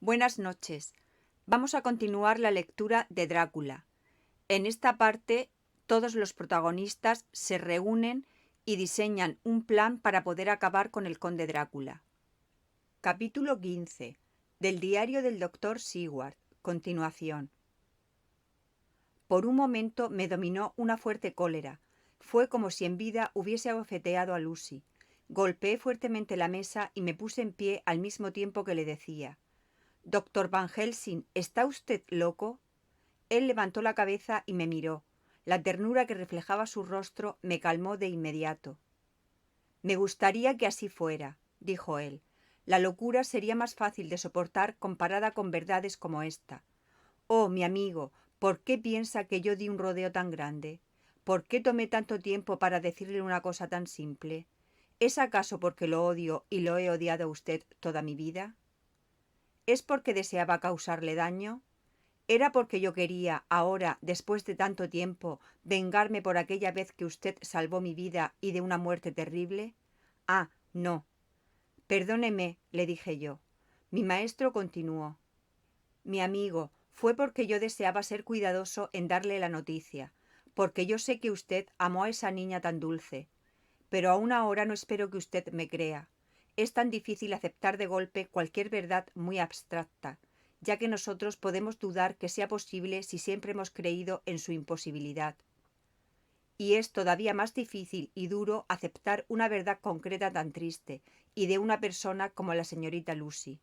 Buenas noches. Vamos a continuar la lectura de Drácula. En esta parte, todos los protagonistas se reúnen y diseñan un plan para poder acabar con el conde Drácula. Capítulo 15. Del diario del Dr. Seward. Continuación. Por un momento me dominó una fuerte cólera. Fue como si en vida hubiese abofeteado a Lucy. Golpeé fuertemente la mesa y me puse en pie al mismo tiempo que le decía: «Doctor Van Helsing, ¿está usted loco?» Él levantó la cabeza y me miró. La ternura que reflejaba su rostro me calmó de inmediato. «Me gustaría que así fuera», dijo él. «La locura sería más fácil de soportar comparada con verdades como esta. Oh, mi amigo, ¿por qué piensa que yo di un rodeo tan grande? ¿Por qué tomé tanto tiempo para decirle una cosa tan simple? ¿Es acaso porque lo odio y lo he odiado a usted toda mi vida? ¿Es porque deseaba causarle daño? ¿Era porque yo quería, ahora, después de tanto tiempo, vengarme por aquella vez que usted salvó mi vida y de una muerte terrible? Ah, no. Perdóneme, le dije yo. Mi maestro continuó. Mi amigo, fue porque yo deseaba ser cuidadoso en darle la noticia, porque yo sé que usted amó a esa niña tan dulce. Pero aún ahora no espero que usted me crea. Es tan difícil aceptar de golpe cualquier verdad muy abstracta, ya que nosotros podemos dudar que sea posible si siempre hemos creído en su imposibilidad. Y es todavía más difícil y duro aceptar una verdad concreta tan triste, y de una persona como la señorita Lucy.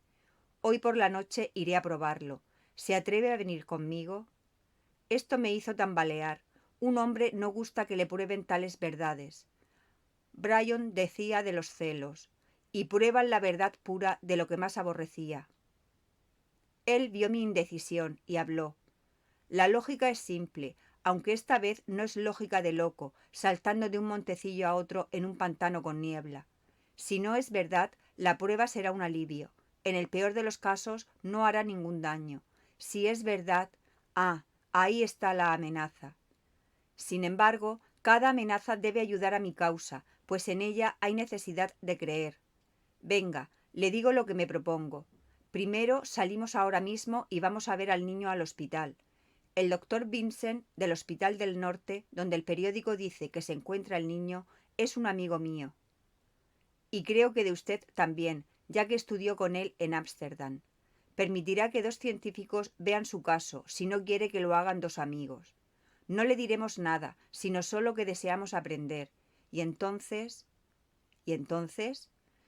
Hoy por la noche iré a probarlo. ¿Se atreve a venir conmigo? Esto me hizo tambalear. Un hombre no gusta que le prueben tales verdades. Bryon decía de los celos, y prueban la verdad pura de lo que más aborrecía. Él vio mi indecisión y habló. La lógica es simple, aunque esta vez no es lógica de loco, saltando de un montecillo a otro en un pantano con niebla. Si no es verdad, la prueba será un alivio. En el peor de los casos, no hará ningún daño. Si es verdad, ahí está la amenaza. Sin embargo, cada amenaza debe ayudar a mi causa, pues en ella hay necesidad de creer. Venga, le digo lo que me propongo. Primero salimos ahora mismo y vamos a ver al niño al hospital. El doctor Vincent, del Hospital del Norte, donde el periódico dice que se encuentra el niño, es un amigo mío. Y creo que de usted también, ya que estudió con él en Ámsterdam. Permitirá que dos científicos vean su caso, si no quiere que lo hagan dos amigos. No le diremos nada, sino solo que deseamos aprender. Y entonces...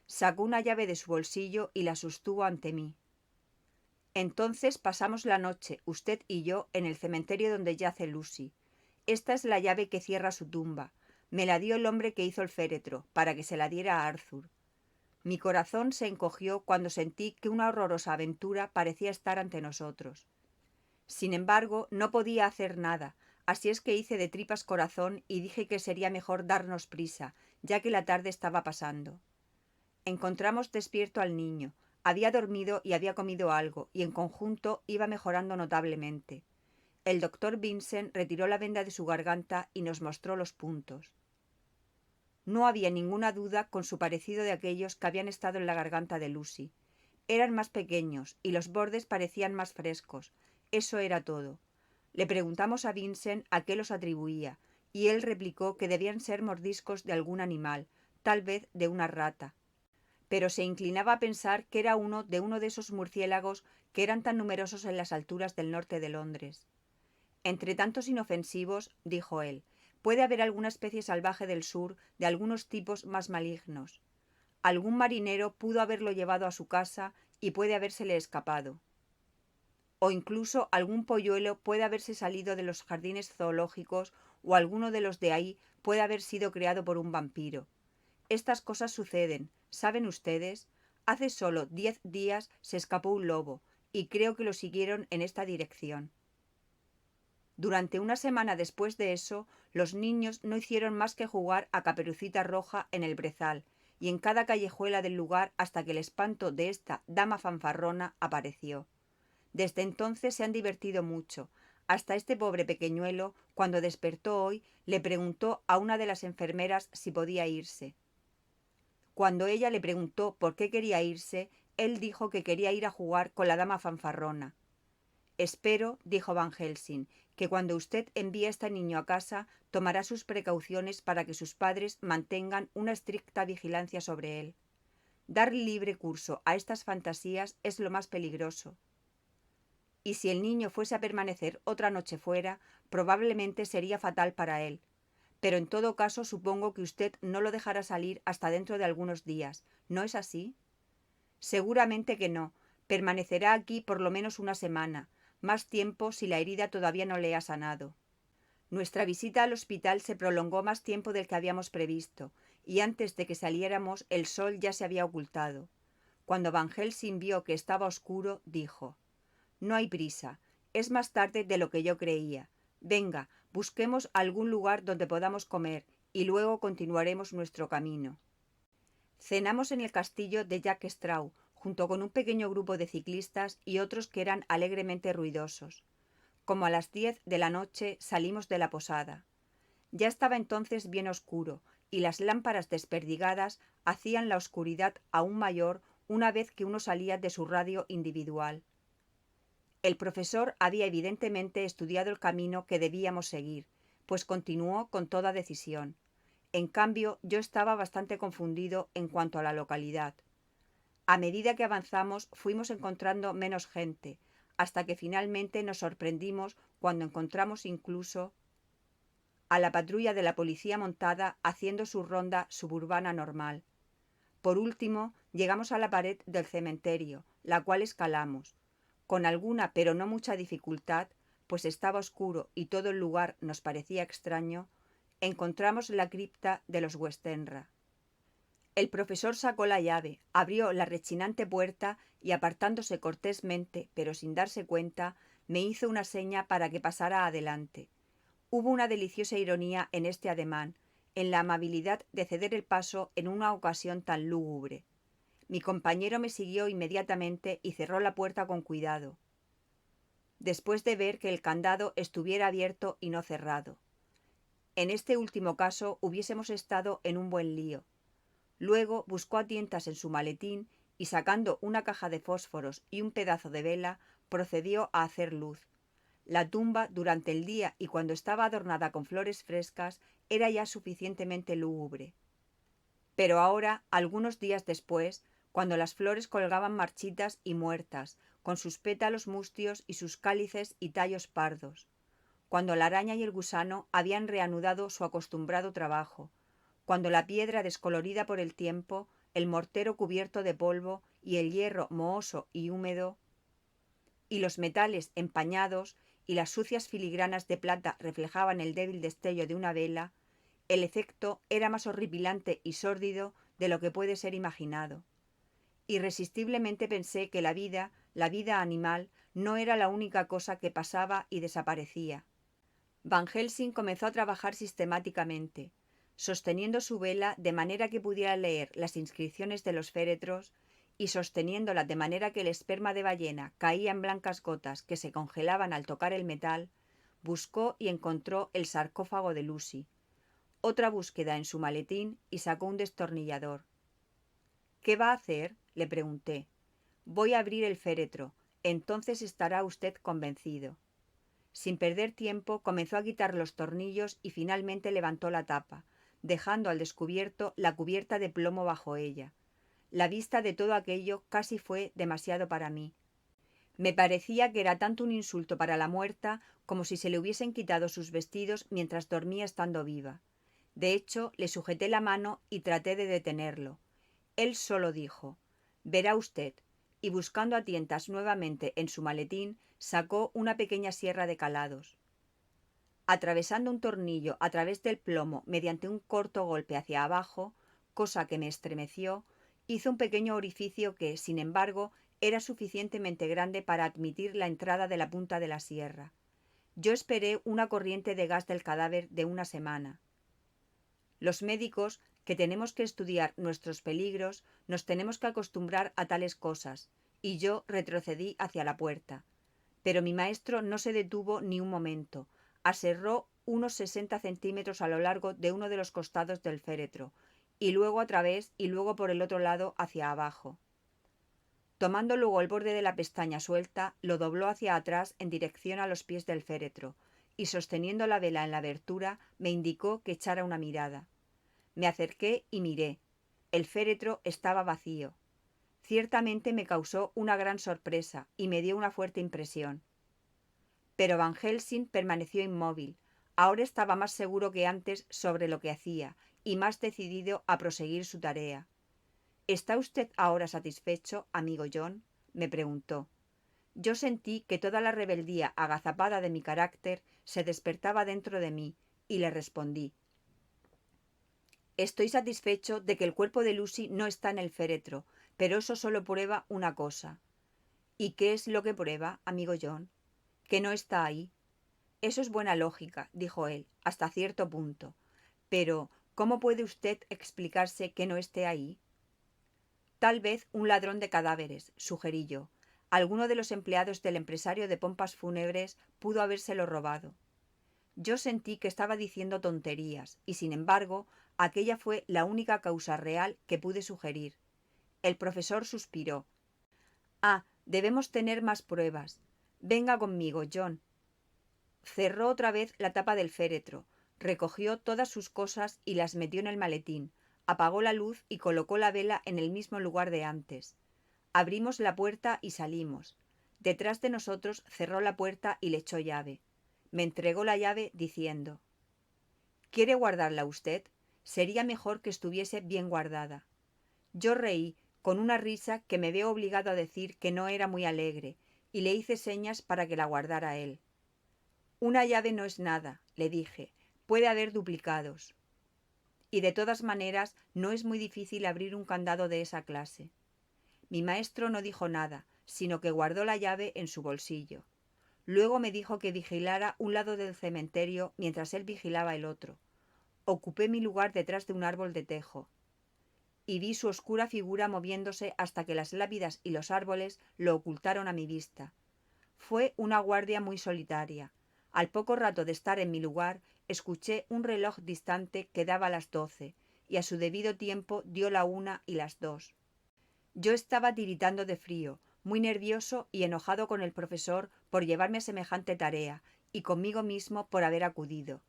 sacó una llave de su bolsillo y la sostuvo ante mí. Entonces pasamos la noche, usted y yo, en el cementerio donde yace Lucy. Esta es la llave que cierra su tumba. Me la dio el hombre que hizo el féretro, para que se la diera a Arthur. Mi corazón se encogió cuando sentí que una horrorosa aventura parecía estar ante nosotros. Sin embargo, no podía hacer nada, así es que hice de tripas corazón y dije que sería mejor darnos prisa, ya que la tarde estaba pasando. Encontramos despierto al niño. Había dormido y había comido algo, y en conjunto iba mejorando notablemente. El doctor Vincent retiró la venda de su garganta y nos mostró los puntos. No había ninguna duda con su parecido de aquellos que habían estado en la garganta de Lucy. Eran más pequeños y los bordes parecían más frescos. Eso era todo. Le preguntamos a Vincent a qué los atribuía, y él replicó que debían ser mordiscos de algún animal, tal vez de una rata. Pero se inclinaba a pensar que era uno de esos murciélagos que eran tan numerosos en las alturas del norte de Londres. Entre tantos inofensivos, dijo él, puede haber alguna especie salvaje del sur de algunos tipos más malignos. Algún marinero pudo haberlo llevado a su casa y puede habérsele escapado. O incluso algún polluelo puede haberse salido de los jardines zoológicos o alguno de los de ahí puede haber sido creado por un vampiro. Estas cosas suceden, ¿saben ustedes? Hace solo 10 días se escapó un lobo, y creo que lo siguieron en esta dirección. Durante una semana después de eso, los niños no hicieron más que jugar a Caperucita Roja en el brezal, y en cada callejuela del lugar hasta que el espanto de esta dama fanfarrona apareció. Desde entonces se han divertido mucho. Hasta este pobre pequeñuelo, cuando despertó hoy, le preguntó a una de las enfermeras si podía irse. Cuando ella le preguntó por qué quería irse, Él dijo que quería ir a jugar con la dama fanfarrona. Espero, dijo Van Helsing, que cuando usted envíe a este niño a casa tomará sus precauciones para que sus padres mantengan una estricta vigilancia sobre él. Dar libre curso a estas fantasías es lo más peligroso. Y si el niño fuese a permanecer otra noche fuera, probablemente sería fatal para él. Pero en todo caso supongo que usted no lo dejará salir hasta dentro de algunos días, ¿no es así? Seguramente que no. Permanecerá aquí por lo menos una semana, más tiempo si la herida todavía no le ha sanado. Nuestra visita al hospital se prolongó más tiempo del que habíamos previsto, y antes de que saliéramos el sol ya se había ocultado. Cuando Van Helsing vio que estaba oscuro, dijo: «No hay prisa. Es más tarde de lo que yo creía. Venga, busquemos algún lugar donde podamos comer, y luego continuaremos nuestro camino». Cenamos en el castillo de Jack Straw, junto con un pequeño grupo de ciclistas y otros que eran alegremente ruidosos. Como a las 10 de la noche salimos de la posada. Ya estaba entonces bien oscuro, y las lámparas desperdigadas hacían la oscuridad aún mayor una vez que uno salía de su radio individual. El profesor había evidentemente estudiado el camino que debíamos seguir, pues continuó con toda decisión. En cambio, yo estaba bastante confundido en cuanto a la localidad. A medida que avanzamos, fuimos encontrando menos gente, hasta que finalmente nos sorprendimos cuando encontramos incluso a la patrulla de la policía montada haciendo su ronda suburbana normal. Por último, llegamos a la pared del cementerio, la cual escalamos. Con alguna pero no mucha dificultad, pues estaba oscuro y todo el lugar nos parecía extraño, encontramos la cripta de los Westenra. El profesor sacó la llave, abrió la rechinante puerta y, apartándose cortésmente, pero sin darse cuenta, me hizo una seña para que pasara adelante. Hubo una deliciosa ironía en este ademán, en la amabilidad de ceder el paso en una ocasión tan lúgubre. Mi compañero me siguió inmediatamente y cerró la puerta con cuidado, después de ver que el candado estuviera abierto y no cerrado. En este último caso hubiésemos estado en un buen lío. Luego buscó a tientas en su maletín y, sacando una caja de fósforos y un pedazo de vela, procedió a hacer luz. La tumba, durante el día y cuando estaba adornada con flores frescas, era ya suficientemente lúgubre. Pero ahora, algunos días después, cuando las flores colgaban marchitas y muertas, con sus pétalos mustios y sus cálices y tallos pardos, cuando la araña y el gusano habían reanudado su acostumbrado trabajo, cuando la piedra descolorida por el tiempo, el mortero cubierto de polvo y el hierro mohoso y húmedo, y los metales empañados y las sucias filigranas de plata reflejaban el débil destello de una vela, el efecto era más horripilante y sórdido de lo que puede ser imaginado. Irresistiblemente pensé que la vida animal, no era la única cosa que pasaba y desaparecía. Van Helsing comenzó a trabajar sistemáticamente, sosteniendo su vela de manera que pudiera leer las inscripciones de los féretros y sosteniéndola de manera que el esperma de ballena caía en blancas gotas que se congelaban al tocar el metal. Buscó y encontró el sarcófago de Lucy. Otra búsqueda en su maletín y sacó un destornillador. «¿Qué va a hacer?», le pregunté. «Voy a abrir el féretro. Entonces estará usted convencido». Sin perder tiempo, comenzó a quitar los tornillos y finalmente levantó la tapa, dejando al descubierto la cubierta de plomo bajo ella. La vista de todo aquello casi fue demasiado para mí. Me parecía que era tanto un insulto para la muerta como si se le hubiesen quitado sus vestidos mientras dormía estando viva. De hecho, le sujeté la mano y traté de detenerlo. Él solo dijo: «Verá usted», y buscando a tientas nuevamente en su maletín, sacó una pequeña sierra de calados. Atravesando un tornillo a través del plomo mediante un corto golpe hacia abajo, cosa que me estremeció, hizo un pequeño orificio que, sin embargo, era suficientemente grande para admitir la entrada de la punta de la sierra. Yo esperé una corriente de gas del cadáver de una semana. Los médicos, que tenemos que estudiar nuestros peligros, nos tenemos que acostumbrar a tales cosas, y yo retrocedí hacia la puerta. Pero mi maestro no se detuvo ni un momento. Aserró unos 60 centímetros a lo largo de uno de los costados del féretro, y luego a través y luego por el otro lado hacia abajo. Tomando luego el borde de la pestaña suelta, lo dobló hacia atrás en dirección a los pies del féretro, y sosteniendo la vela en la abertura, me indicó que echara una mirada. Me acerqué y miré. El féretro estaba vacío. Ciertamente me causó una gran sorpresa y me dio una fuerte impresión. Pero Van Helsing permaneció inmóvil. Ahora estaba más seguro que antes sobre lo que hacía y más decidido a proseguir su tarea. ¿Está usted ahora satisfecho, amigo John?, me preguntó. Yo sentí que toda la rebeldía agazapada de mi carácter se despertaba dentro de mí y le respondí. Estoy satisfecho de que el cuerpo de Lucy no está en el féretro, pero eso solo prueba una cosa. ¿Y qué es lo que prueba, amigo John? Que no está ahí. Eso es buena lógica, dijo él, hasta cierto punto. Pero, ¿cómo puede usted explicarse que no esté ahí? Tal vez un ladrón de cadáveres, sugerí yo. Alguno de los empleados del empresario de pompas fúnebres pudo habérselo robado. Yo sentí que estaba diciendo tonterías, y sin embargo, aquella fue la única causa real que pude sugerir. El profesor suspiró. Debemos tener más pruebas. Venga conmigo, John. Cerró otra vez la tapa del féretro, recogió todas sus cosas y las metió en el maletín, apagó la luz y colocó la vela en el mismo lugar de antes. Abrimos la puerta y salimos. Detrás de nosotros cerró la puerta y le echó llave. Me entregó la llave diciendo: ¿Quiere guardarla usted? Sería mejor que estuviese bien guardada. Yo reí, con una risa que me veo obligado a decir que no era muy alegre, y le hice señas para que la guardara él. Una llave no es nada, le dije, puede haber duplicados. Y de todas maneras no es muy difícil abrir un candado de esa clase. Mi maestro no dijo nada, sino que guardó la llave en su bolsillo. Luego me dijo que vigilara un lado del cementerio mientras él vigilaba el otro. Ocupé mi lugar detrás de un árbol de tejo, y vi su oscura figura moviéndose hasta que las lápidas y los árboles lo ocultaron a mi vista. Fue una guardia muy solitaria. Al poco rato de estar en mi lugar, escuché un reloj distante que daba las 12, y a su debido tiempo dio la 1 y las 2. Yo estaba tiritando de frío, muy nervioso y enojado con el profesor por llevarme a semejante tarea, y conmigo mismo por haber acudido.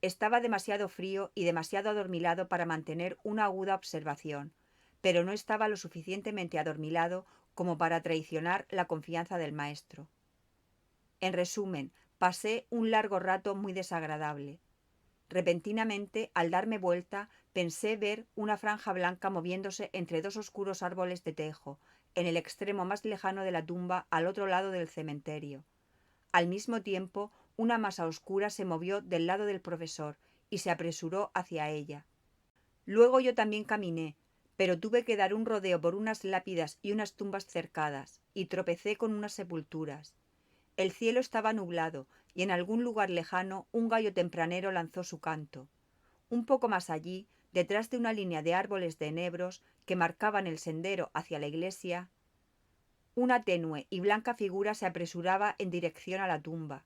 Estaba demasiado frío y demasiado adormilado para mantener una aguda observación, pero no estaba lo suficientemente adormilado como para traicionar la confianza del maestro. En resumen, pasé un largo rato muy desagradable. Repentinamente, al darme vuelta, pensé ver una franja blanca moviéndose entre dos oscuros árboles de tejo, en el extremo más lejano de la tumba al otro lado del cementerio. Al mismo tiempo, una masa oscura se movió del lado del profesor y se apresuró hacia ella. Luego yo también caminé, pero tuve que dar un rodeo por unas lápidas y unas tumbas cercadas, y tropecé con unas sepulturas. El cielo estaba nublado, y en algún lugar lejano un gallo tempranero lanzó su canto. Un poco más allí, detrás de una línea de árboles de enebros que marcaban el sendero hacia la iglesia, una tenue y blanca figura se apresuraba en dirección a la tumba.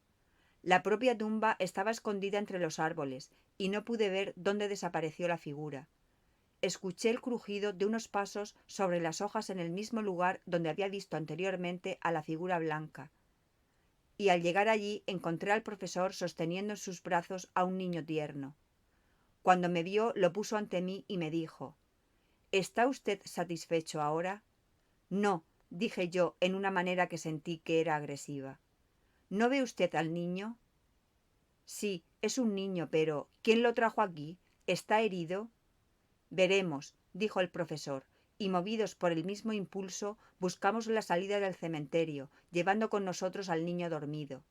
La propia tumba estaba escondida entre los árboles, y no pude ver dónde desapareció la figura. Escuché el crujido de unos pasos sobre las hojas en el mismo lugar donde había visto anteriormente a la figura blanca, y al llegar allí encontré al profesor sosteniendo en sus brazos a un niño tierno. Cuando me vio, lo puso ante mí y me dijo: ¿Está usted satisfecho ahora? No, dije yo en una manera que sentí que era agresiva. ¿No ve usted al niño? Sí, es un niño, pero ¿quién lo trajo aquí? ¿Está herido? Veremos, dijo el profesor, y movidos por el mismo impulso, buscamos la salida del cementerio, llevando con nosotros al niño dormido.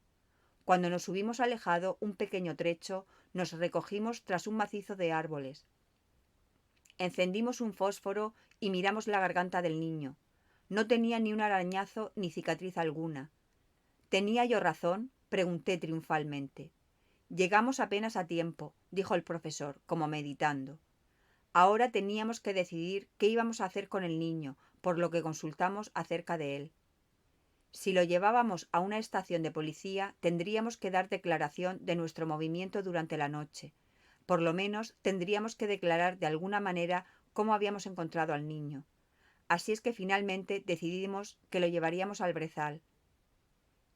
Cuando nos hubimos alejado un pequeño trecho, nos recogimos tras un macizo de árboles. Encendimos un fósforo y miramos la garganta del niño. No tenía ni un arañazo ni cicatriz alguna. ¿Tenía yo razón?, pregunté triunfalmente. Llegamos apenas a tiempo, dijo el profesor, como meditando. Ahora teníamos que decidir qué íbamos a hacer con el niño, por lo que consultamos acerca de él. Si lo llevábamos a una estación de policía, tendríamos que dar declaración de nuestro movimiento durante la noche. Por lo menos tendríamos que declarar de alguna manera cómo habíamos encontrado al niño. así es que finalmente decidimos que lo llevaríamos al brezal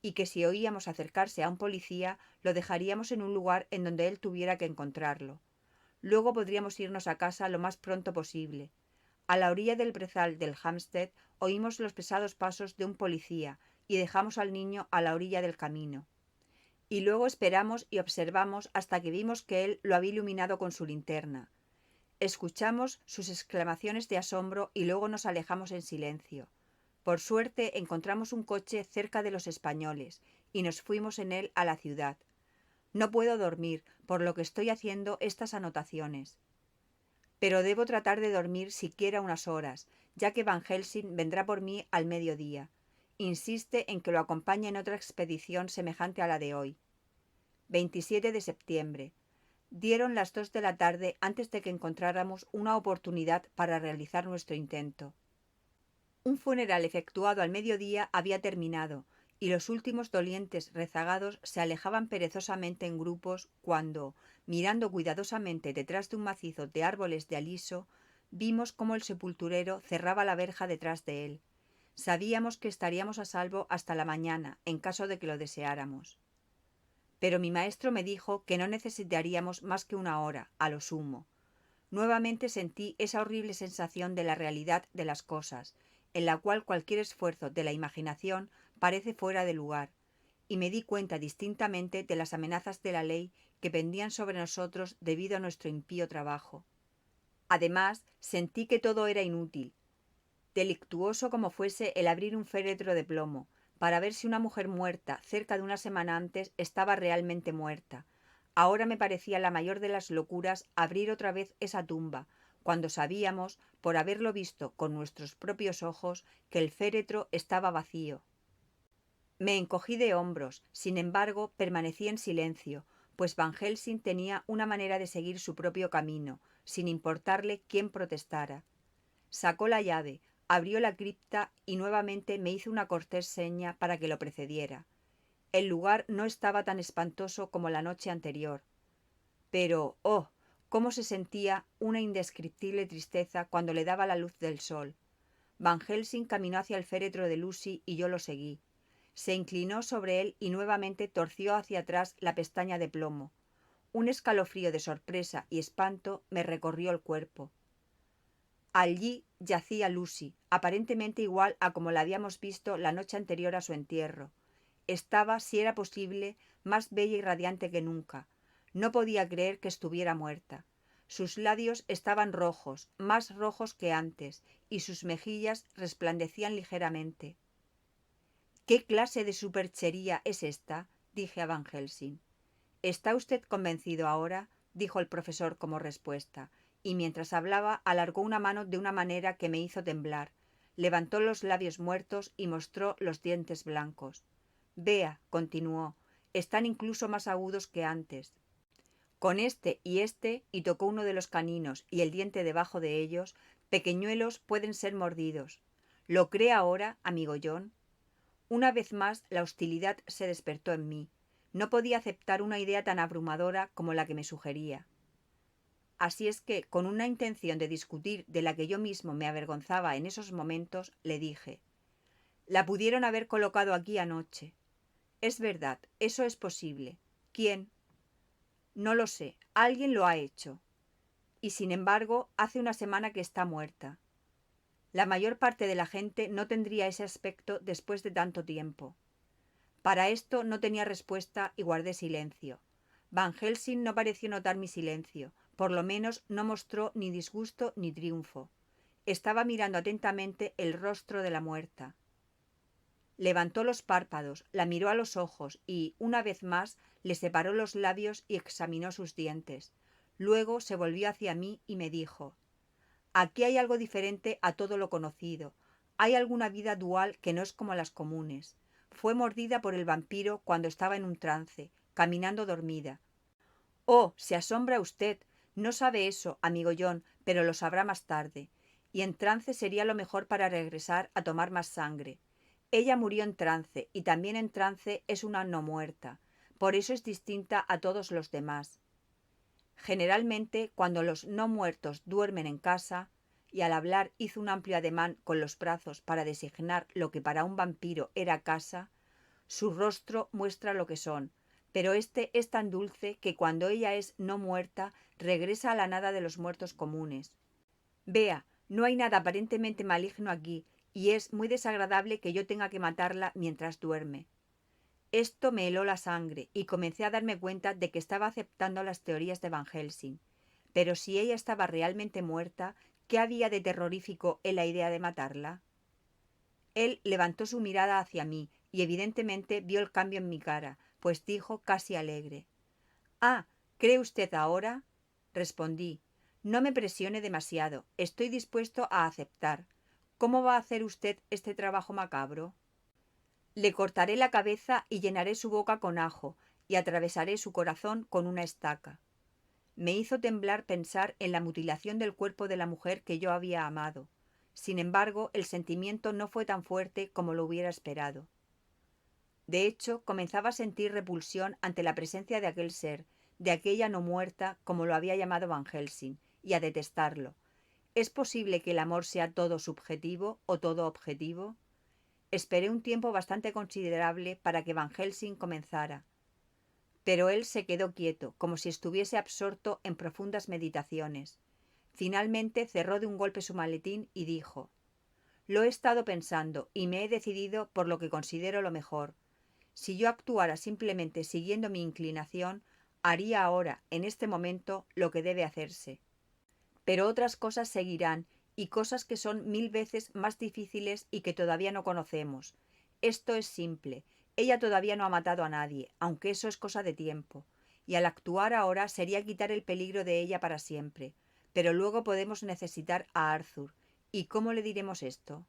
y que si oíamos acercarse a un policía lo dejaríamos en un lugar en donde él tuviera que encontrarlo. Luego podríamos irnos a casa lo más pronto posible. A la orilla del brezal del Hampstead oímos los pesados pasos de un policía y dejamos al niño a la orilla del camino. Y luego esperamos y observamos hasta que vimos que él lo había iluminado con su linterna. Escuchamos sus exclamaciones de asombro y luego nos alejamos en silencio. Por suerte encontramos un coche cerca de los españoles y nos fuimos en él a la ciudad. No puedo dormir, por lo que estoy haciendo estas anotaciones. Pero debo tratar de dormir siquiera unas horas, ya que Van Helsing vendrá por mí al mediodía. Insiste en que lo acompañe en otra expedición semejante a la de hoy. 27 de septiembre. Dieron las 2 de la tarde antes de que encontráramos una oportunidad para realizar nuestro intento. Un funeral efectuado al mediodía había terminado, y los últimos dolientes rezagados se alejaban perezosamente en grupos cuando, mirando cuidadosamente detrás de un macizo de árboles de aliso, vimos cómo el sepulturero cerraba la verja detrás de él. Sabíamos que estaríamos a salvo hasta la mañana, en caso de que lo deseáramos. Pero mi maestro me dijo que no necesitaríamos más que una hora, a lo sumo. Nuevamente sentí esa horrible sensación de la realidad de las cosas, en la cual cualquier esfuerzo de la imaginación parece fuera de lugar, y me di cuenta distintamente de las amenazas de la ley que pendían sobre nosotros debido a nuestro impío trabajo. Además, sentí que todo era inútil, delictuoso como fuese el abrir un féretro de plomo, para ver si una mujer muerta cerca de una semana antes estaba realmente muerta. Ahora me parecía la mayor de las locuras abrir otra vez esa tumba, cuando sabíamos, por haberlo visto con nuestros propios ojos, que el féretro estaba vacío. Me encogí de hombros, sin embargo, permanecí en silencio, pues Van Helsing tenía una manera de seguir su propio camino, sin importarle quién protestara. Sacó la llave, abrió la cripta y nuevamente me hizo una cortés seña para que lo precediera. El lugar no estaba tan espantoso como la noche anterior. Pero, oh, cómo se sentía una indescriptible tristeza cuando le daba la luz del sol. Van Helsing caminó hacia el féretro de Lucy y yo lo seguí. Se inclinó sobre él y nuevamente torció hacia atrás la pestaña de plomo. Un escalofrío de sorpresa y espanto me recorrió el cuerpo. Allí yacía Lucy, aparentemente igual a como la habíamos visto la noche anterior a su entierro. Estaba, si era posible, más bella y radiante que nunca. No podía creer que estuviera muerta. Sus labios estaban rojos, más rojos que antes, y sus mejillas resplandecían ligeramente. —¿Qué clase de superchería es esta? —dije a Van Helsing. —¿Está usted convencido ahora? —dijo el profesor como respuesta, y mientras hablaba alargó una mano de una manera que me hizo temblar. Levantó los labios muertos y mostró los dientes blancos. —Vea —continuó—, están incluso más agudos que antes. Con este, y tocó uno de los caninos y el diente debajo de ellos, pequeñuelos pueden ser mordidos. ¿Lo cree ahora, amigo John? Una vez más la hostilidad se despertó en mí. No podía aceptar una idea tan abrumadora como la que me sugería. Así es que, con una intención de discutir de la que yo mismo me avergonzaba en esos momentos, le dije: «La pudieron haber colocado aquí anoche». «Es verdad, eso es posible». «¿Quién?» «No lo sé, alguien lo ha hecho. Y sin embargo, hace una semana que está muerta». La mayor parte de la gente no tendría ese aspecto después de tanto tiempo. Para esto no tenía respuesta y guardé silencio. Van Helsing no pareció notar mi silencio, por lo menos no mostró ni disgusto ni triunfo. Estaba mirando atentamente el rostro de la muerta. Levantó los párpados, la miró a los ojos y, una vez más, le separó los labios y examinó sus dientes. Luego se volvió hacia mí y me dijo: «Aquí hay algo diferente a todo lo conocido. Hay alguna vida dual que no es como las comunes. Fue mordida por el vampiro cuando estaba en un trance, caminando dormida». «Oh, se asombra usted. No sabe eso, amigo John, pero lo sabrá más tarde. Y en trance sería lo mejor para regresar a tomar más sangre. Ella murió en trance, y también en trance es una no muerta. Por eso es distinta a todos los demás. Generalmente, cuando los no muertos duermen en casa, y al hablar hizo un amplio ademán con los brazos para designar lo que para un vampiro era casa, su rostro muestra lo que son, pero este es tan dulce que cuando ella es no muerta, regresa a la nada de los muertos comunes. Vea, no hay nada aparentemente maligno aquí, y es muy desagradable que yo tenga que matarla mientras duerme. Esto me heló la sangre, y comencé a darme cuenta de que estaba aceptando las teorías de Van Helsing. Pero si ella estaba realmente muerta, ¿qué había de terrorífico en la idea de matarla? Él levantó su mirada hacia mí, y evidentemente vio el cambio en mi cara, pues dijo casi alegre: «Ah, ¿cree usted ahora?». Respondí: «No me presione demasiado, estoy dispuesto a aceptar. ¿Cómo va a hacer usted este trabajo macabro?». «Le cortaré la cabeza y llenaré su boca con ajo, y atravesaré su corazón con una estaca». Me hizo temblar pensar en la mutilación del cuerpo de la mujer que yo había amado. Sin embargo, el sentimiento no fue tan fuerte como lo hubiera esperado. De hecho, comenzaba a sentir repulsión ante la presencia de aquel ser, de aquella no muerta, como lo había llamado Van Helsing, y a detestarlo. ¿Es posible que el amor sea todo subjetivo o todo objetivo? Esperé un tiempo bastante considerable para que Van Helsing comenzara, pero él se quedó quieto, como si estuviese absorto en profundas meditaciones. Finalmente cerró de un golpe su maletín y dijo: «Lo he estado pensando y me he decidido por lo que considero lo mejor. Si yo actuara simplemente siguiendo mi inclinación, haría ahora, en este momento, lo que debe hacerse. Pero otras cosas seguirán, y cosas que son 1000 veces más difíciles y que todavía no conocemos. Esto es simple. Ella todavía no ha matado a nadie, aunque eso es cosa de tiempo. Y al actuar ahora sería quitar el peligro de ella para siempre. Pero luego podemos necesitar a Arthur. ¿Y cómo le diremos esto?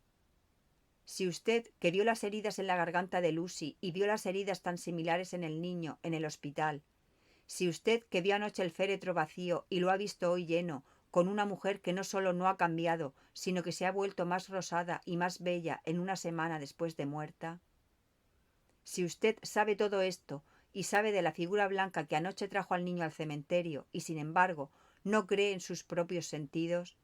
Si usted, que vio las heridas en la garganta de Lucy y vio las heridas tan similares en el niño, en el hospital, si usted, que vio anoche el féretro vacío y lo ha visto hoy lleno, con una mujer que no solo no ha cambiado, sino que se ha vuelto más rosada y más bella en una semana después de muerta, si usted sabe todo esto y sabe de la figura blanca que anoche trajo al niño al cementerio y, sin embargo, no cree en sus propios sentidos,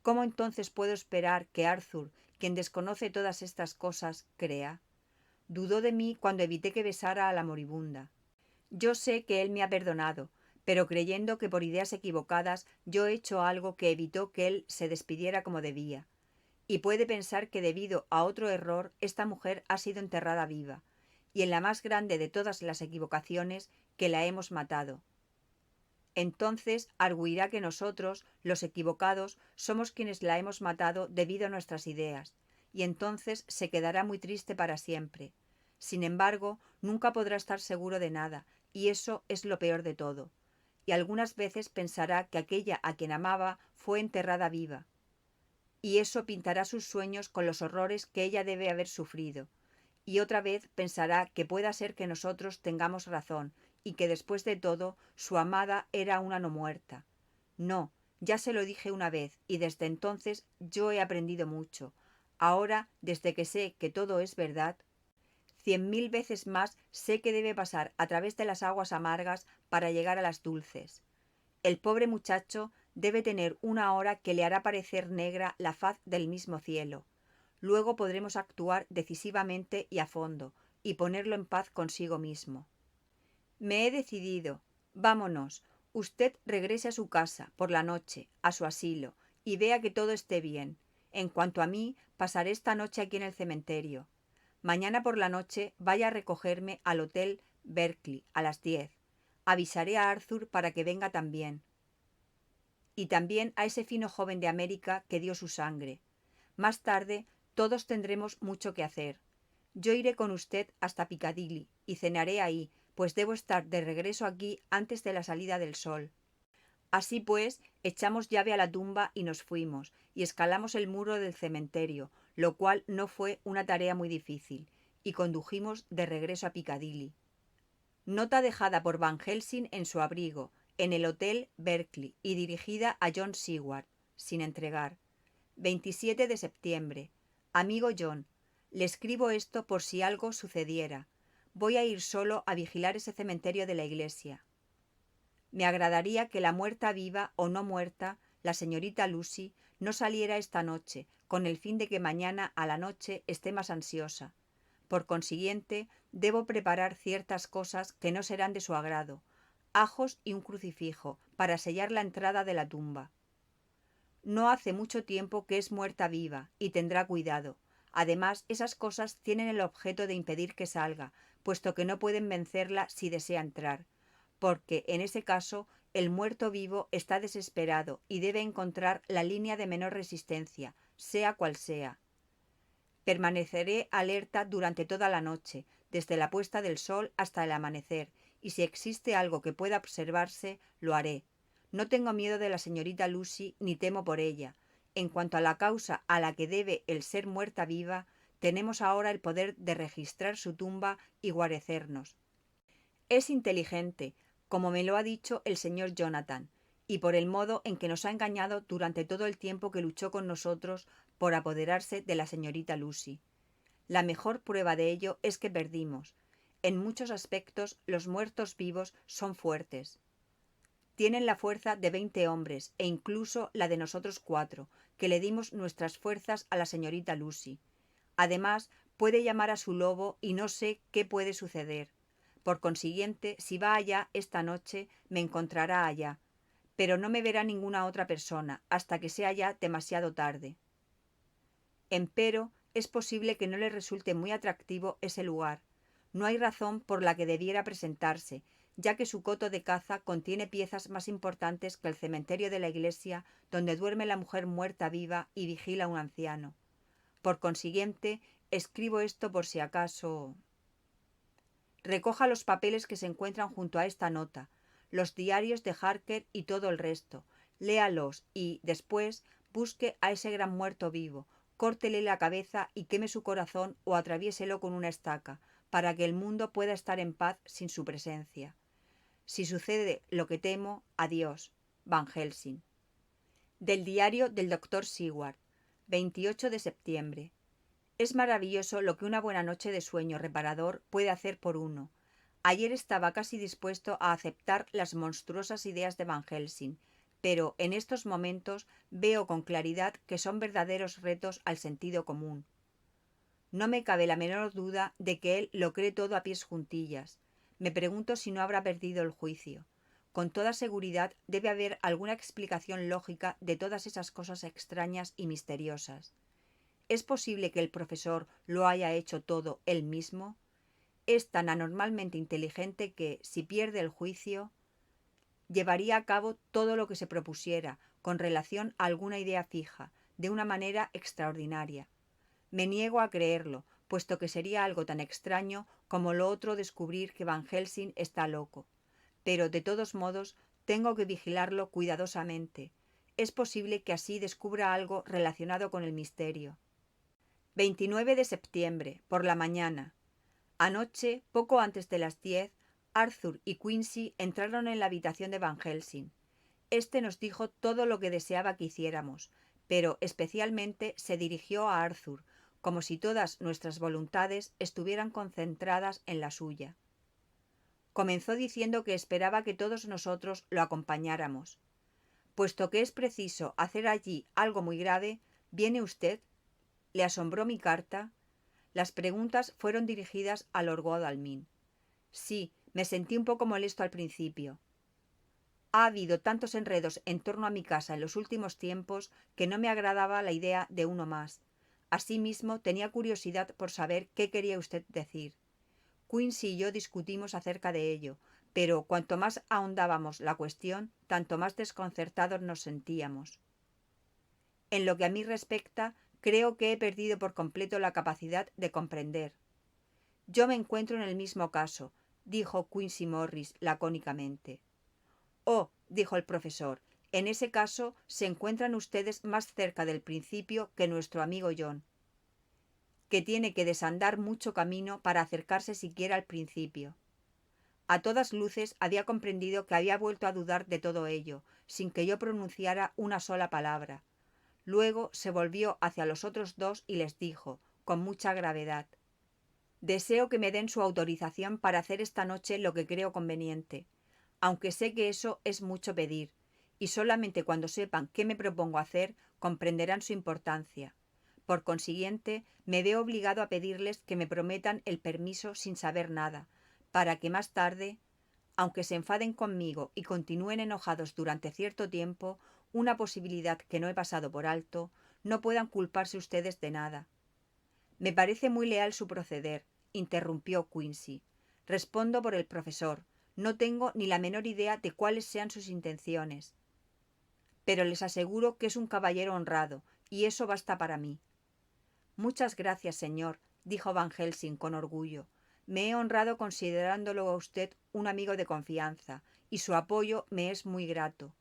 ¿cómo entonces puedo esperar que Arthur, quien desconoce todas estas cosas, crea? Dudó de mí cuando evité que besara a la moribunda. Yo sé que él me ha perdonado, pero creyendo que por ideas equivocadas yo he hecho algo que evitó que él se despidiera como debía. Y puede pensar que debido a otro error esta mujer ha sido enterrada viva, y en la más grande de todas las equivocaciones, que la hemos matado. Entonces argüirá que nosotros, los equivocados, somos quienes la hemos matado debido a nuestras ideas, y entonces se quedará muy triste para siempre. Sin embargo, nunca podrá estar seguro de nada, y eso es lo peor de todo. Y algunas veces pensará que aquella a quien amaba fue enterrada viva, y eso pintará sus sueños con los horrores que ella debe haber sufrido. Y otra vez pensará que pueda ser que nosotros tengamos razón, y que después de todo su amada era una no muerta. No, ya se lo dije una vez, y desde entonces yo he aprendido mucho. Ahora, desde que sé que todo es verdad, 100.000 veces más sé que debe pasar a través de las aguas amargas para llegar a las dulces. El pobre muchacho debe tener una hora que le hará parecer negra la faz del mismo cielo. Luego podremos actuar decisivamente y a fondo, y ponerlo en paz consigo mismo. Me he decidido. Vámonos. Usted regrese a su casa, por la noche, a su asilo, y vea que todo esté bien. En cuanto a mí, pasaré esta noche aquí en el cementerio. Mañana por la noche vaya a recogerme al Hotel Berkeley a las 10. Avisaré a Arthur para que venga también. Y también a ese fino joven de América que dio su sangre. Más tarde todos tendremos mucho que hacer. Yo iré con usted hasta Piccadilly y cenaré ahí, pues debo estar de regreso aquí antes de la salida del sol. Así pues, echamos llave a la tumba y nos fuimos, y escalamos el muro del cementerio, lo cual no fue una tarea muy difícil, y condujimos de regreso a Piccadilly. Nota dejada por Van Helsing en su abrigo, en el Hotel Berkeley, y dirigida a John Seward, sin entregar. 27 de septiembre. Amigo John, le escribo esto por si algo sucediera. Voy a ir solo a vigilar ese cementerio de la iglesia. Me agradaría que la muerta viva o no muerta, la señorita Lucy, no saliera esta noche, con el fin de que mañana a la noche esté más ansiosa. Por consiguiente, debo preparar ciertas cosas que no serán de su agrado, ajos y un crucifijo, para sellar la entrada de la tumba. No hace mucho tiempo que es muerta viva, y tendrá cuidado. Además, esas cosas tienen el objeto de impedir que salga, puesto que no pueden vencerla si desea entrar, porque en ese caso el muerto vivo está desesperado y debe encontrar la línea de menor resistencia, sea cual sea. Permaneceré alerta durante toda la noche, desde la puesta del sol hasta el amanecer, y si existe algo que pueda observarse, lo haré. No tengo miedo de la señorita Lucy ni temo por ella. En cuanto a la causa a la que debe el ser muerta viva, tenemos ahora el poder de registrar su tumba y guarecernos. Es inteligente, como me lo ha dicho el señor Jonathan, y por el modo en que nos ha engañado durante todo el tiempo que luchó con nosotros por apoderarse de la señorita Lucy. La mejor prueba de ello es que perdimos. En muchos aspectos los muertos vivos son fuertes. Tienen la fuerza de 20 hombres e incluso la de nosotros 4, que le dimos nuestras fuerzas a la señorita Lucy. Además, puede llamar a su lobo y no sé qué puede suceder. Por consiguiente, si va allá esta noche, me encontrará allá, pero no me verá ninguna otra persona hasta que sea ya demasiado tarde. Empero, es posible que no le resulte muy atractivo ese lugar. No hay razón por la que debiera presentarse, ya que su coto de caza contiene piezas más importantes que el cementerio de la iglesia donde duerme la mujer muerta viva y vigila a un anciano. Por consiguiente, escribo esto por si acaso. Recoja los papeles que se encuentran junto a esta nota, los diarios de Harker y todo el resto. Léalos y, después, busque a ese gran muerto vivo, córtele la cabeza y queme su corazón o atraviéselo con una estaca, para que el mundo pueda estar en paz sin su presencia. Si sucede lo que temo, adiós. Van Helsing. Del diario del doctor Seward, 28 de septiembre. Es maravilloso lo que una buena noche de sueño reparador puede hacer por uno. Ayer estaba casi dispuesto a aceptar las monstruosas ideas de Van Helsing, pero en estos momentos veo con claridad que son verdaderos retos al sentido común. No me cabe la menor duda de que él lo cree todo a pies juntillas. Me pregunto si no habrá perdido el juicio. Con toda seguridad debe haber alguna explicación lógica de todas esas cosas extrañas y misteriosas. ¿Es posible que el profesor lo haya hecho todo él mismo? Es tan anormalmente inteligente que, si pierde el juicio, llevaría a cabo todo lo que se propusiera con relación a alguna idea fija, de una manera extraordinaria. Me niego a creerlo, puesto que sería algo tan extraño como lo otro descubrir que Van Helsing está loco. Pero, de todos modos, tengo que vigilarlo cuidadosamente. Es posible que así descubra algo relacionado con el misterio. 29 de septiembre, por la mañana. Anoche, poco antes de las 10, Arthur y Quincy entraron en la habitación de Van Helsing. Este nos dijo todo lo que deseaba que hiciéramos, pero especialmente se dirigió a Arthur, como si todas nuestras voluntades estuvieran concentradas en la suya. Comenzó diciendo que esperaba que todos nosotros lo acompañáramos. Puesto que es preciso hacer allí algo muy grave, ¿viene usted? ¿Le asombró mi carta? Las preguntas fueron dirigidas a Lord Godalming. Sí, me sentí un poco molesto al principio. Ha habido tantos enredos en torno a mi casa en los últimos tiempos que no me agradaba la idea de uno más. Asimismo, tenía curiosidad por saber qué quería usted decir. Quincy y yo discutimos acerca de ello, pero cuanto más ahondábamos la cuestión, tanto más desconcertados nos sentíamos. En lo que a mí respecta, creo que he perdido por completo la capacidad de comprender. Yo me encuentro en el mismo caso, dijo Quincy Morris lacónicamente. Oh, dijo el profesor, en ese caso se encuentran ustedes más cerca del principio que nuestro amigo John, que tiene que desandar mucho camino para acercarse siquiera al principio. A todas luces había comprendido que había vuelto a dudar de todo ello, sin que yo pronunciara una sola palabra. Luego se volvió hacia los otros dos y les dijo, con mucha gravedad: «Deseo que me den su autorización para hacer esta noche lo que creo conveniente, aunque sé que eso es mucho pedir, y solamente cuando sepan qué me propongo hacer comprenderán su importancia. Por consiguiente, me veo obligado a pedirles que me prometan el permiso sin saber nada, para que más tarde, aunque se enfaden conmigo y continúen enojados durante cierto tiempo, una posibilidad que no he pasado por alto, no puedan culparse ustedes de nada. Me parece muy leal su proceder, interrumpió Quincy. Respondo por el profesor. No tengo ni la menor idea de cuáles sean sus intenciones. Pero les aseguro que es un caballero honrado, y eso basta para mí. Muchas gracias, señor, dijo Van Helsing con orgullo. Me he honrado considerándolo a usted un amigo de confianza, y su apoyo me es muy grato.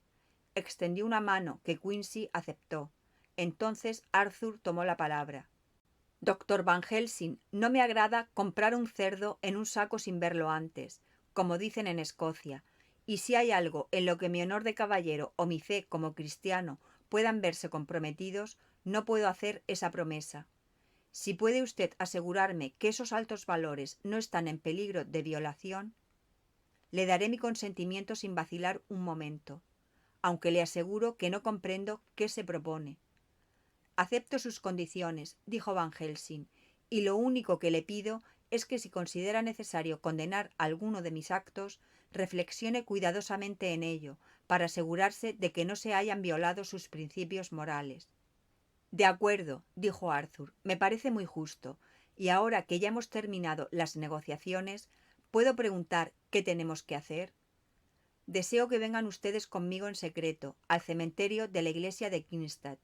Extendió una mano que Quincy aceptó. Entonces Arthur tomó la palabra. Doctor Van Helsing, no me agrada comprar un cerdo en un saco sin verlo antes, como dicen en Escocia, y si hay algo en lo que mi honor de caballero o mi fe como cristiano puedan verse comprometidos, no puedo hacer esa promesa. Si puede usted asegurarme que esos altos valores no están en peligro de violación, le daré mi consentimiento sin vacilar un momento, aunque le aseguro que no comprendo qué se propone. Acepto sus condiciones, dijo Van Helsing, y lo único que le pido es que si considera necesario condenar alguno de mis actos, reflexione cuidadosamente en ello, para asegurarse de que no se hayan violado sus principios morales. De acuerdo, dijo Arthur, me parece muy justo, y ahora que ya hemos terminado las negociaciones, ¿puedo preguntar qué tenemos que hacer? Deseo que vengan ustedes conmigo en secreto, al cementerio de la iglesia de Kingstead.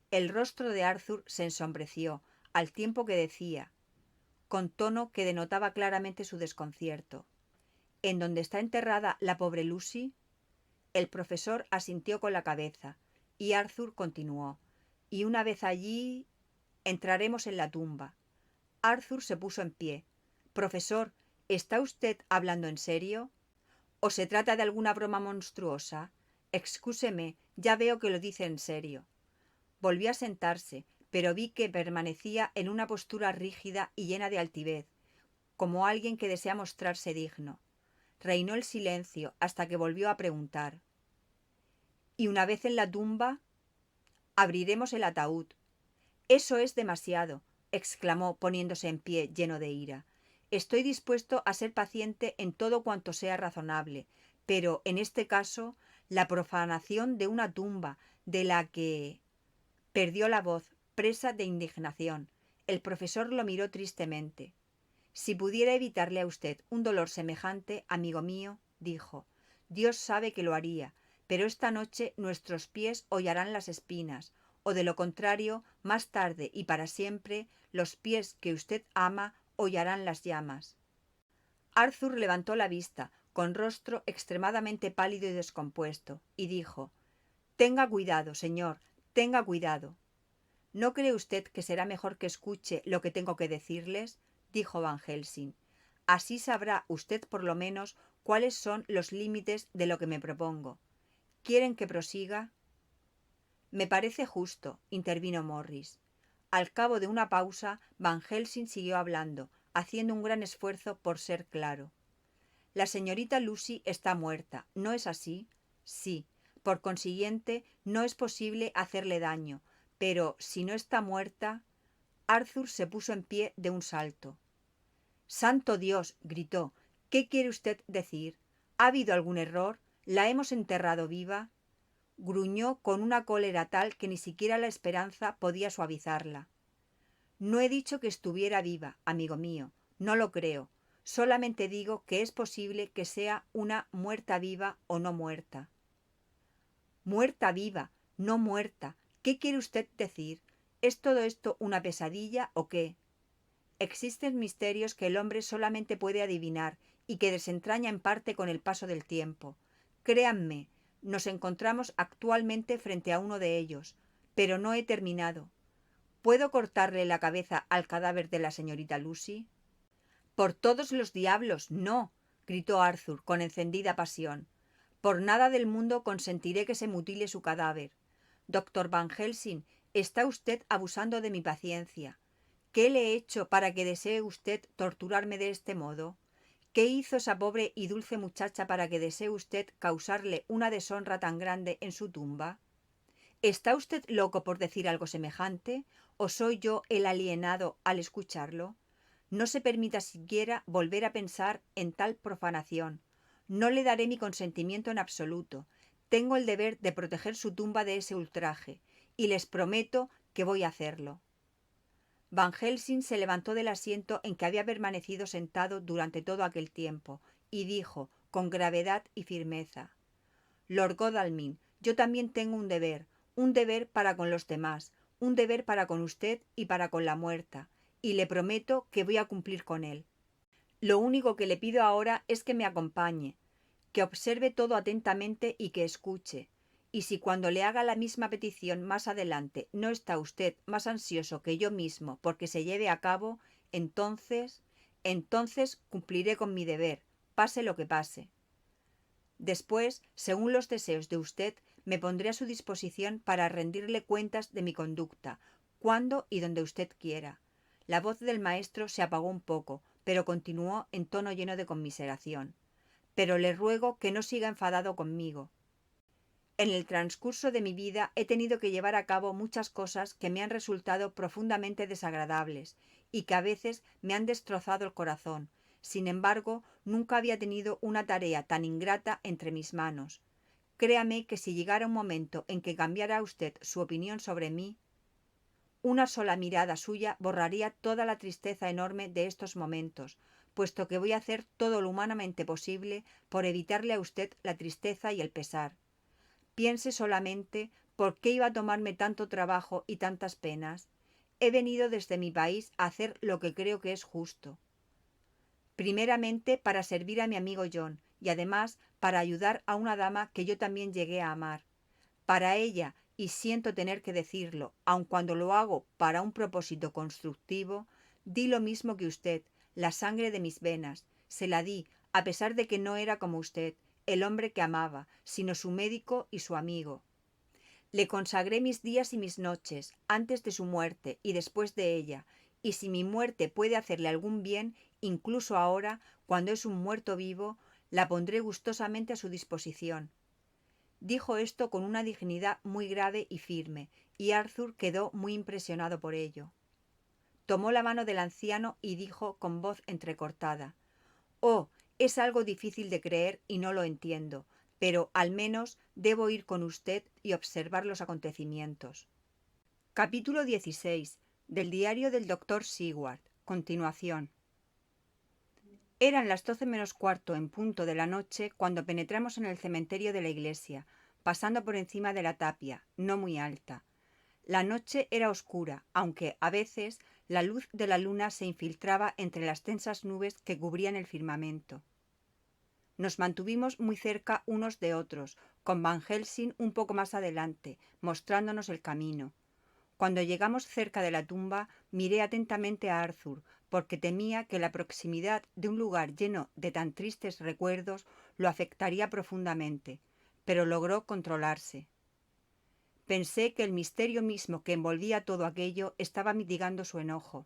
El rostro de Arthur se ensombreció, al tiempo que decía, con tono que denotaba claramente su desconcierto: ¿En dónde está enterrada la pobre Lucy? El profesor asintió con la cabeza, y Arthur continuó, y una vez allí, entraremos en la tumba. Arthur se puso en pie. Profesor, ¿está usted hablando en serio? ¿O se trata de alguna broma monstruosa? Excúseme, ya veo que lo dice en serio. Volvió a sentarse, pero vi que permanecía en una postura rígida y llena de altivez, como alguien que desea mostrarse digno. Reinó el silencio hasta que volvió a preguntar. ¿Y una vez en la tumba? Abriremos el ataúd. Eso es demasiado, exclamó poniéndose en pie lleno de ira. Estoy dispuesto a ser paciente en todo cuanto sea razonable, pero en este caso, la profanación de una tumba de la que... Perdió la voz, presa de indignación. El profesor lo miró tristemente. Si pudiera evitarle a usted un dolor semejante, amigo mío, dijo, Dios sabe que lo haría, pero esta noche nuestros pies hollarán las espinas, o de lo contrario, más tarde y para siempre, los pies que usted ama hollarán las llamas. Arthur levantó la vista, con rostro extremadamente pálido y descompuesto, y dijo, Tenga cuidado, señor, tenga cuidado. ¿No cree usted que será mejor que escuche lo que tengo que decirles?, dijo Van Helsing. Así sabrá usted por lo menos cuáles son los límites de lo que me propongo. ¿Quieren que prosiga? Me parece justo, intervino Morris. Al cabo de una pausa, Van Helsing siguió hablando, haciendo un gran esfuerzo por ser claro. La señorita Lucy está muerta, ¿no es así? Sí. Por consiguiente, no es posible hacerle daño, pero si no está muerta... Arthur se puso en pie de un salto. ¡Santo Dios!, gritó. ¿Qué quiere usted decir? ¿Ha habido algún error? ¿La hemos enterrado viva? Gruñó con una cólera tal que ni siquiera la esperanza podía suavizarla. No he dicho que estuviera viva, amigo mío. No lo creo. Solamente digo que es posible que sea una muerta viva o no muerta. Muerta viva, no muerta. ¿Qué quiere usted decir? ¿Es todo esto una pesadilla o qué? Existen misterios que el hombre solamente puede adivinar y que desentraña en parte con el paso del tiempo. Créanme, nos encontramos actualmente frente a uno de ellos, pero no he terminado. ¿Puedo cortarle la cabeza al cadáver de la señorita Lucy? Por todos los diablos, no, gritó Arthur con encendida pasión. Por nada del mundo consentiré que se mutile su cadáver. Doctor Van Helsing, está usted abusando de mi paciencia. ¿Qué le he hecho para que desee usted torturarme de este modo? ¿Qué hizo esa pobre y dulce muchacha para que desee usted causarle una deshonra tan grande en su tumba? ¿Está usted loco por decir algo semejante? ¿O soy yo el alienado al escucharlo? No se permita siquiera volver a pensar en tal profanación. No le daré mi consentimiento en absoluto. Tengo el deber de proteger su tumba de ese ultraje, y les prometo que voy a hacerlo. Van Helsing se levantó del asiento en que había permanecido sentado durante todo aquel tiempo, y dijo, con gravedad y firmeza: Lord Godalming, yo también tengo un deber para con los demás, un deber para con usted y para con la muerta, y le prometo que voy a cumplir con él. Lo único que le pido ahora es que me acompañe, que observe todo atentamente y que escuche. Y si cuando le haga la misma petición más adelante no está usted más ansioso que yo mismo porque se lleve a cabo, entonces cumpliré con mi deber, pase lo que pase. Después, según los deseos de usted, me pondré a su disposición para rendirle cuentas de mi conducta, cuando y donde usted quiera. La voz del maestro se apagó un poco, pero continuó en tono lleno de conmiseración. Pero le ruego que no siga enfadado conmigo. En el transcurso de mi vida he tenido que llevar a cabo muchas cosas que me han resultado profundamente desagradables y que a veces me han destrozado el corazón. Sin embargo, nunca había tenido una tarea tan ingrata entre mis manos. Créame que si llegara un momento en que cambiara usted su opinión sobre mí, una sola mirada suya borraría toda la tristeza enorme de estos momentos, puesto que voy a hacer todo lo humanamente posible por evitarle a usted la tristeza y el pesar. Piense solamente por qué iba a tomarme tanto trabajo y tantas penas. He venido desde mi país a hacer lo que creo que es justo. Primeramente para servir a mi amigo John y además para ayudar a una dama que yo también llegué a amar. Para ella, y siento tener que decirlo, aun cuando lo hago para un propósito constructivo, di lo mismo que usted, la sangre de mis venas, se la di, a pesar de que no era como usted, el hombre que amaba, sino su médico y su amigo. Le consagré mis días y mis noches, antes de su muerte y después de ella, y si mi muerte puede hacerle algún bien, incluso ahora, cuando es un muerto vivo, la pondré gustosamente a su disposición. Dijo esto con una dignidad muy grave y firme, y Arthur quedó muy impresionado por ello. Tomó la mano del anciano y dijo con voz entrecortada: «Oh, es algo difícil de creer y no lo entiendo, pero al menos debo ir con usted y observar los acontecimientos». Capítulo 16 del diario del doctor Seward. Continuación. Eran las 12 menos cuarto en punto de la noche cuando penetramos en el cementerio de la iglesia, pasando por encima de la tapia, no muy alta. La noche era oscura, aunque, a veces, la luz de la luna se infiltraba entre las tensas nubes que cubrían el firmamento. Nos mantuvimos muy cerca unos de otros, con Van Helsing un poco más adelante, mostrándonos el camino. Cuando llegamos cerca de la tumba, miré atentamente a Arthur, porque temía que la proximidad de un lugar lleno de tan tristes recuerdos lo afectaría profundamente, pero logró controlarse. Pensé que el misterio mismo que envolvía todo aquello estaba mitigando su enojo.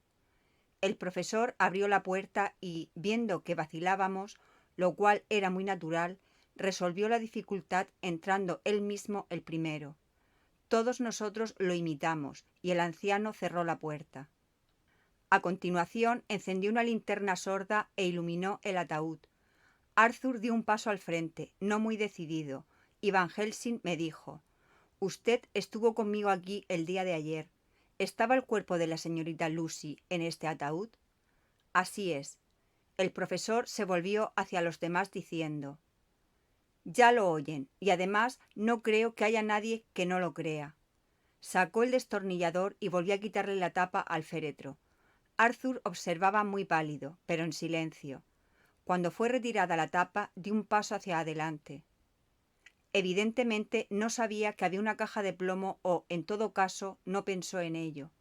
El profesor abrió la puerta y, viendo que vacilábamos, lo cual era muy natural, resolvió la dificultad entrando él mismo el primero. Todos nosotros lo imitamos y el anciano cerró la puerta. A continuación encendió una linterna sorda e iluminó el ataúd. Arthur dio un paso al frente, no muy decidido, y Van Helsing me dijo: «Usted estuvo conmigo aquí el día de ayer. ¿Estaba el cuerpo de la señorita Lucy en este ataúd?» «Así es». El profesor se volvió hacia los demás diciendo: «Ya lo oyen, y además no creo que haya nadie que no lo crea». Sacó el destornillador y volvió a quitarle la tapa al féretro. Arthur observaba muy pálido, pero en silencio. Cuando fue retirada la tapa, dio un paso hacia adelante. Evidentemente no sabía que había una caja de plomo o, en todo caso, no pensó en ello.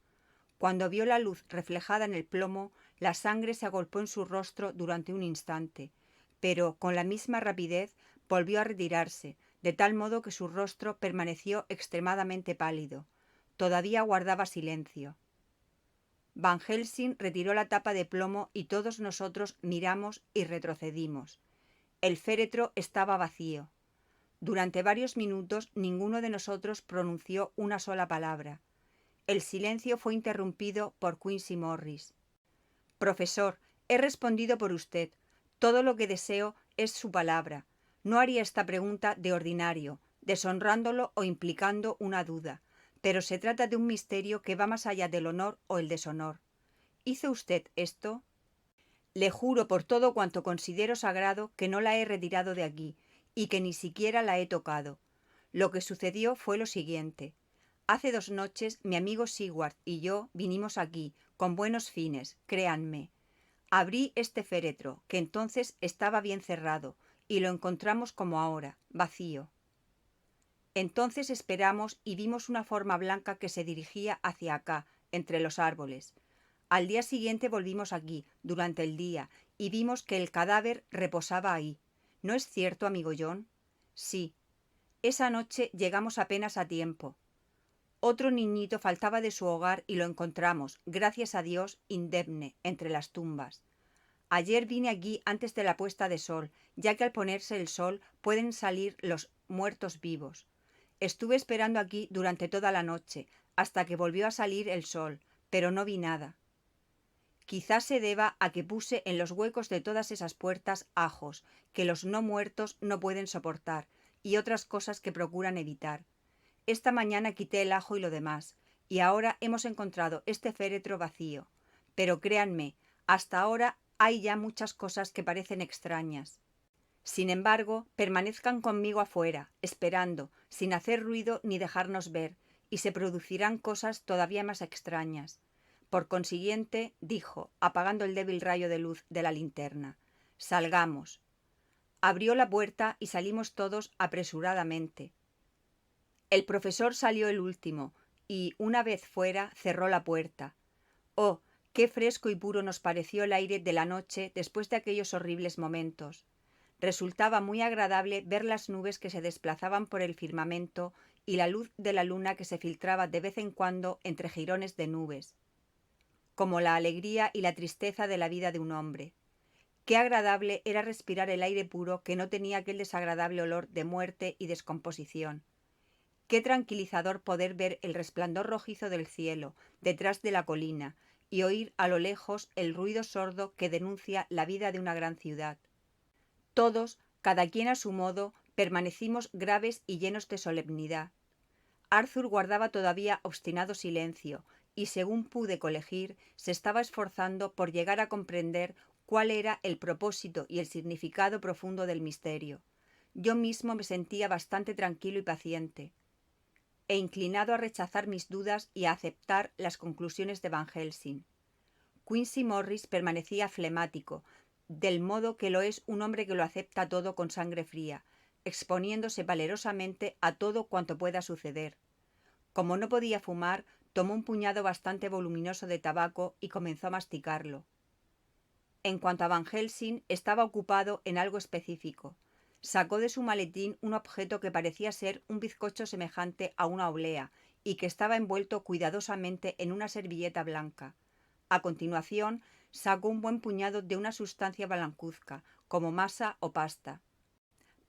Cuando vio la luz reflejada en el plomo, la sangre se agolpó en su rostro durante un instante, pero con la misma rapidez volvió a retirarse, de tal modo que su rostro permaneció extremadamente pálido. Todavía guardaba silencio. Van Helsing retiró la tapa de plomo y todos nosotros miramos y retrocedimos. El féretro estaba vacío. Durante varios minutos ninguno de nosotros pronunció una sola palabra. El silencio fue interrumpido por Quincy Morris. «Profesor, he respondido por usted. Todo lo que deseo es su palabra. No haría esta pregunta de ordinario, deshonrándolo o implicando una duda, pero se trata de un misterio que va más allá del honor o el deshonor. ¿Hizo usted esto?» «Le juro por todo cuanto considero sagrado que no la he retirado de aquí y que ni siquiera la he tocado. Lo que sucedió fue lo siguiente. Hace 2 noches mi amigo Seward y yo vinimos aquí, con buenos fines, créanme. Abrí este féretro, que entonces estaba bien cerrado, y lo encontramos como ahora, vacío. Entonces esperamos y vimos una forma blanca que se dirigía hacia acá, entre los árboles. Al día siguiente volvimos aquí, durante el día, y vimos que el cadáver reposaba ahí. ¿No es cierto, amigo John?» «Sí. Esa noche llegamos apenas a tiempo. Otro niñito faltaba de su hogar y lo encontramos, gracias a Dios, indemne, entre las tumbas. Ayer vine aquí antes de la puesta de sol, ya que al ponerse el sol pueden salir los muertos vivos. Estuve esperando aquí durante toda la noche, hasta que volvió a salir el sol, pero no vi nada. Quizás se deba a que puse en los huecos de todas esas puertas ajos, que los no muertos no pueden soportar, y otras cosas que procuran evitar. Esta mañana quité el ajo y lo demás, y ahora hemos encontrado este féretro vacío. Pero créanme, hasta ahora hay ya muchas cosas que parecen extrañas. Sin embargo, permanezcan conmigo afuera, esperando, sin hacer ruido ni dejarnos ver, y se producirán cosas todavía más extrañas. Por consiguiente, dijo, apagando el débil rayo de luz de la linterna, salgamos. Abrió la puerta y salimos todos apresuradamente. El profesor salió el último y, una vez fuera, cerró la puerta. Oh, qué fresco y puro nos pareció el aire de la noche después de aquellos horribles momentos. Resultaba muy agradable ver las nubes que se desplazaban por el firmamento y la luz de la luna que se filtraba de vez en cuando entre jirones de nubes, como la alegría y la tristeza de la vida de un hombre. Qué agradable era respirar el aire puro que no tenía aquel desagradable olor de muerte y descomposición. Qué tranquilizador poder ver el resplandor rojizo del cielo detrás de la colina y oír a lo lejos el ruido sordo que denuncia la vida de una gran ciudad. Todos, cada quien a su modo, permanecimos graves y llenos de solemnidad. Arthur guardaba todavía obstinado silencio y, según pude colegir, se estaba esforzando por llegar a comprender cuál era el propósito y el significado profundo del misterio. Yo mismo me sentía bastante tranquilo y paciente, e inclinado a rechazar mis dudas y a aceptar las conclusiones de Van Helsing. Quincy Morris permanecía flemático, del modo que lo es un hombre que lo acepta todo con sangre fría, exponiéndose valerosamente a todo cuanto pueda suceder. Como no podía fumar, tomó un puñado bastante voluminoso de tabaco y comenzó a masticarlo. En cuanto a Van Helsing, estaba ocupado en algo específico. Sacó de su maletín un objeto que parecía ser un bizcocho semejante a una oblea y que estaba envuelto cuidadosamente en una servilleta blanca. A continuación, sacó un buen puñado de una sustancia blancuzca, como masa o pasta.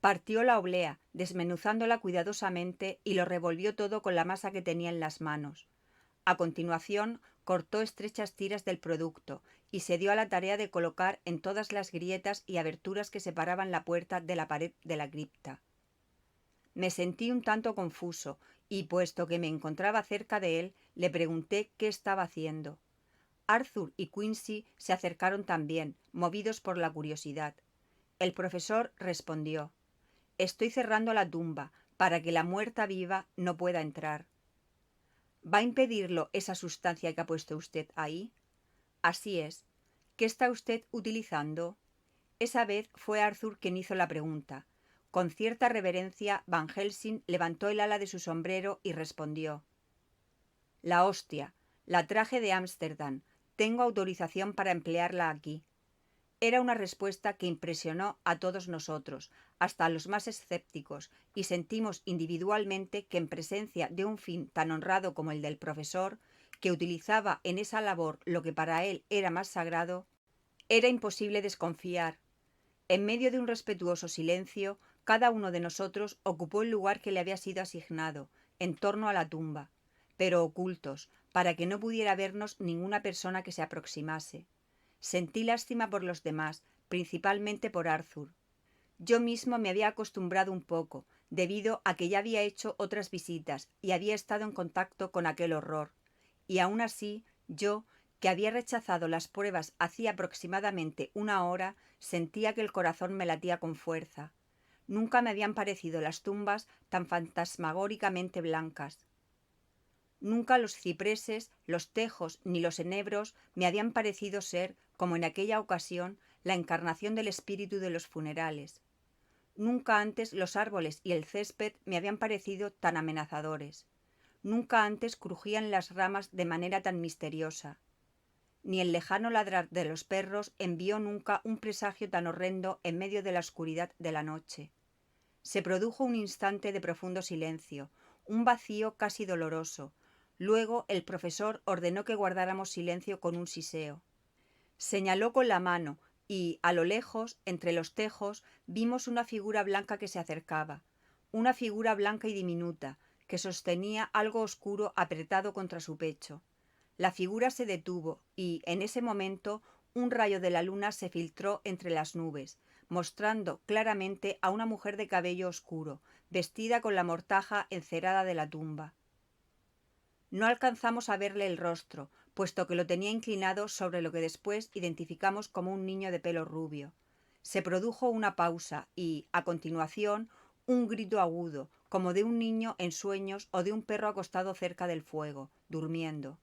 Partió la oblea, desmenuzándola cuidadosamente, y lo revolvió todo con la masa que tenía en las manos. A continuación, cortó estrechas tiras del producto y se dio a la tarea de colocar en todas las grietas y aberturas que separaban la puerta de la pared de la cripta. Me sentí un tanto confuso y, puesto que me encontraba cerca de él, le pregunté qué estaba haciendo. Arthur y Quincy se acercaron también, movidos por la curiosidad. El profesor respondió: «Estoy cerrando la tumba para que la muerta viva no pueda entrar». «¿Va a impedirlo esa sustancia que ha puesto usted ahí?» «Así es. ¿Qué está usted utilizando?» Esa vez fue Arthur quien hizo la pregunta. Con cierta reverencia, Van Helsing levantó el ala de su sombrero y respondió: «La hostia. La traje de Ámsterdam. Tengo autorización para emplearla aquí». Era una respuesta que impresionó a todos nosotros, hasta a los más escépticos, y sentimos individualmente que en presencia de un fin tan honrado como el del profesor, que utilizaba en esa labor lo que para él era más sagrado, era imposible desconfiar. En medio de un respetuoso silencio, Cada uno de nosotros ocupó el lugar que le había sido asignado, en torno a la tumba, pero ocultos, para que no pudiera vernos ninguna persona que se aproximase. Sentí lástima por los demás, principalmente por Arthur. Yo mismo me había acostumbrado un poco, debido a que ya había hecho otras visitas y había estado en contacto con aquel horror. Y aún así, yo, que había rechazado las pruebas hacía aproximadamente una hora, sentía que el corazón me latía con fuerza. Nunca me habían parecido las tumbas tan fantasmagóricamente blancas. Nunca los cipreses, los tejos ni los enebros me habían parecido ser, como en aquella ocasión, la encarnación del espíritu de los funerales. Nunca antes los árboles y el césped me habían parecido tan amenazadores. Nunca antes crujían las ramas de manera tan misteriosa. Ni el lejano ladrar de los perros envió nunca un presagio tan horrendo en medio de la oscuridad de la noche. Se produjo un instante de profundo silencio, un vacío casi doloroso. Luego el profesor ordenó que guardáramos silencio con un siseo. Señaló con la mano y, a lo lejos, entre los tejos, vimos una figura blanca que se acercaba, una figura blanca y diminuta, que sostenía algo oscuro apretado contra su pecho. La figura se detuvo y, en ese momento, un rayo de la luna se filtró entre las nubes, mostrando claramente a una mujer de cabello oscuro, vestida con la mortaja encerada de la tumba. No alcanzamos a verle el rostro, puesto que lo tenía inclinado sobre lo que después identificamos como un niño de pelo rubio. Se produjo una pausa y, a continuación, un grito agudo, como de un niño en sueños o de un perro acostado cerca del fuego, durmiendo.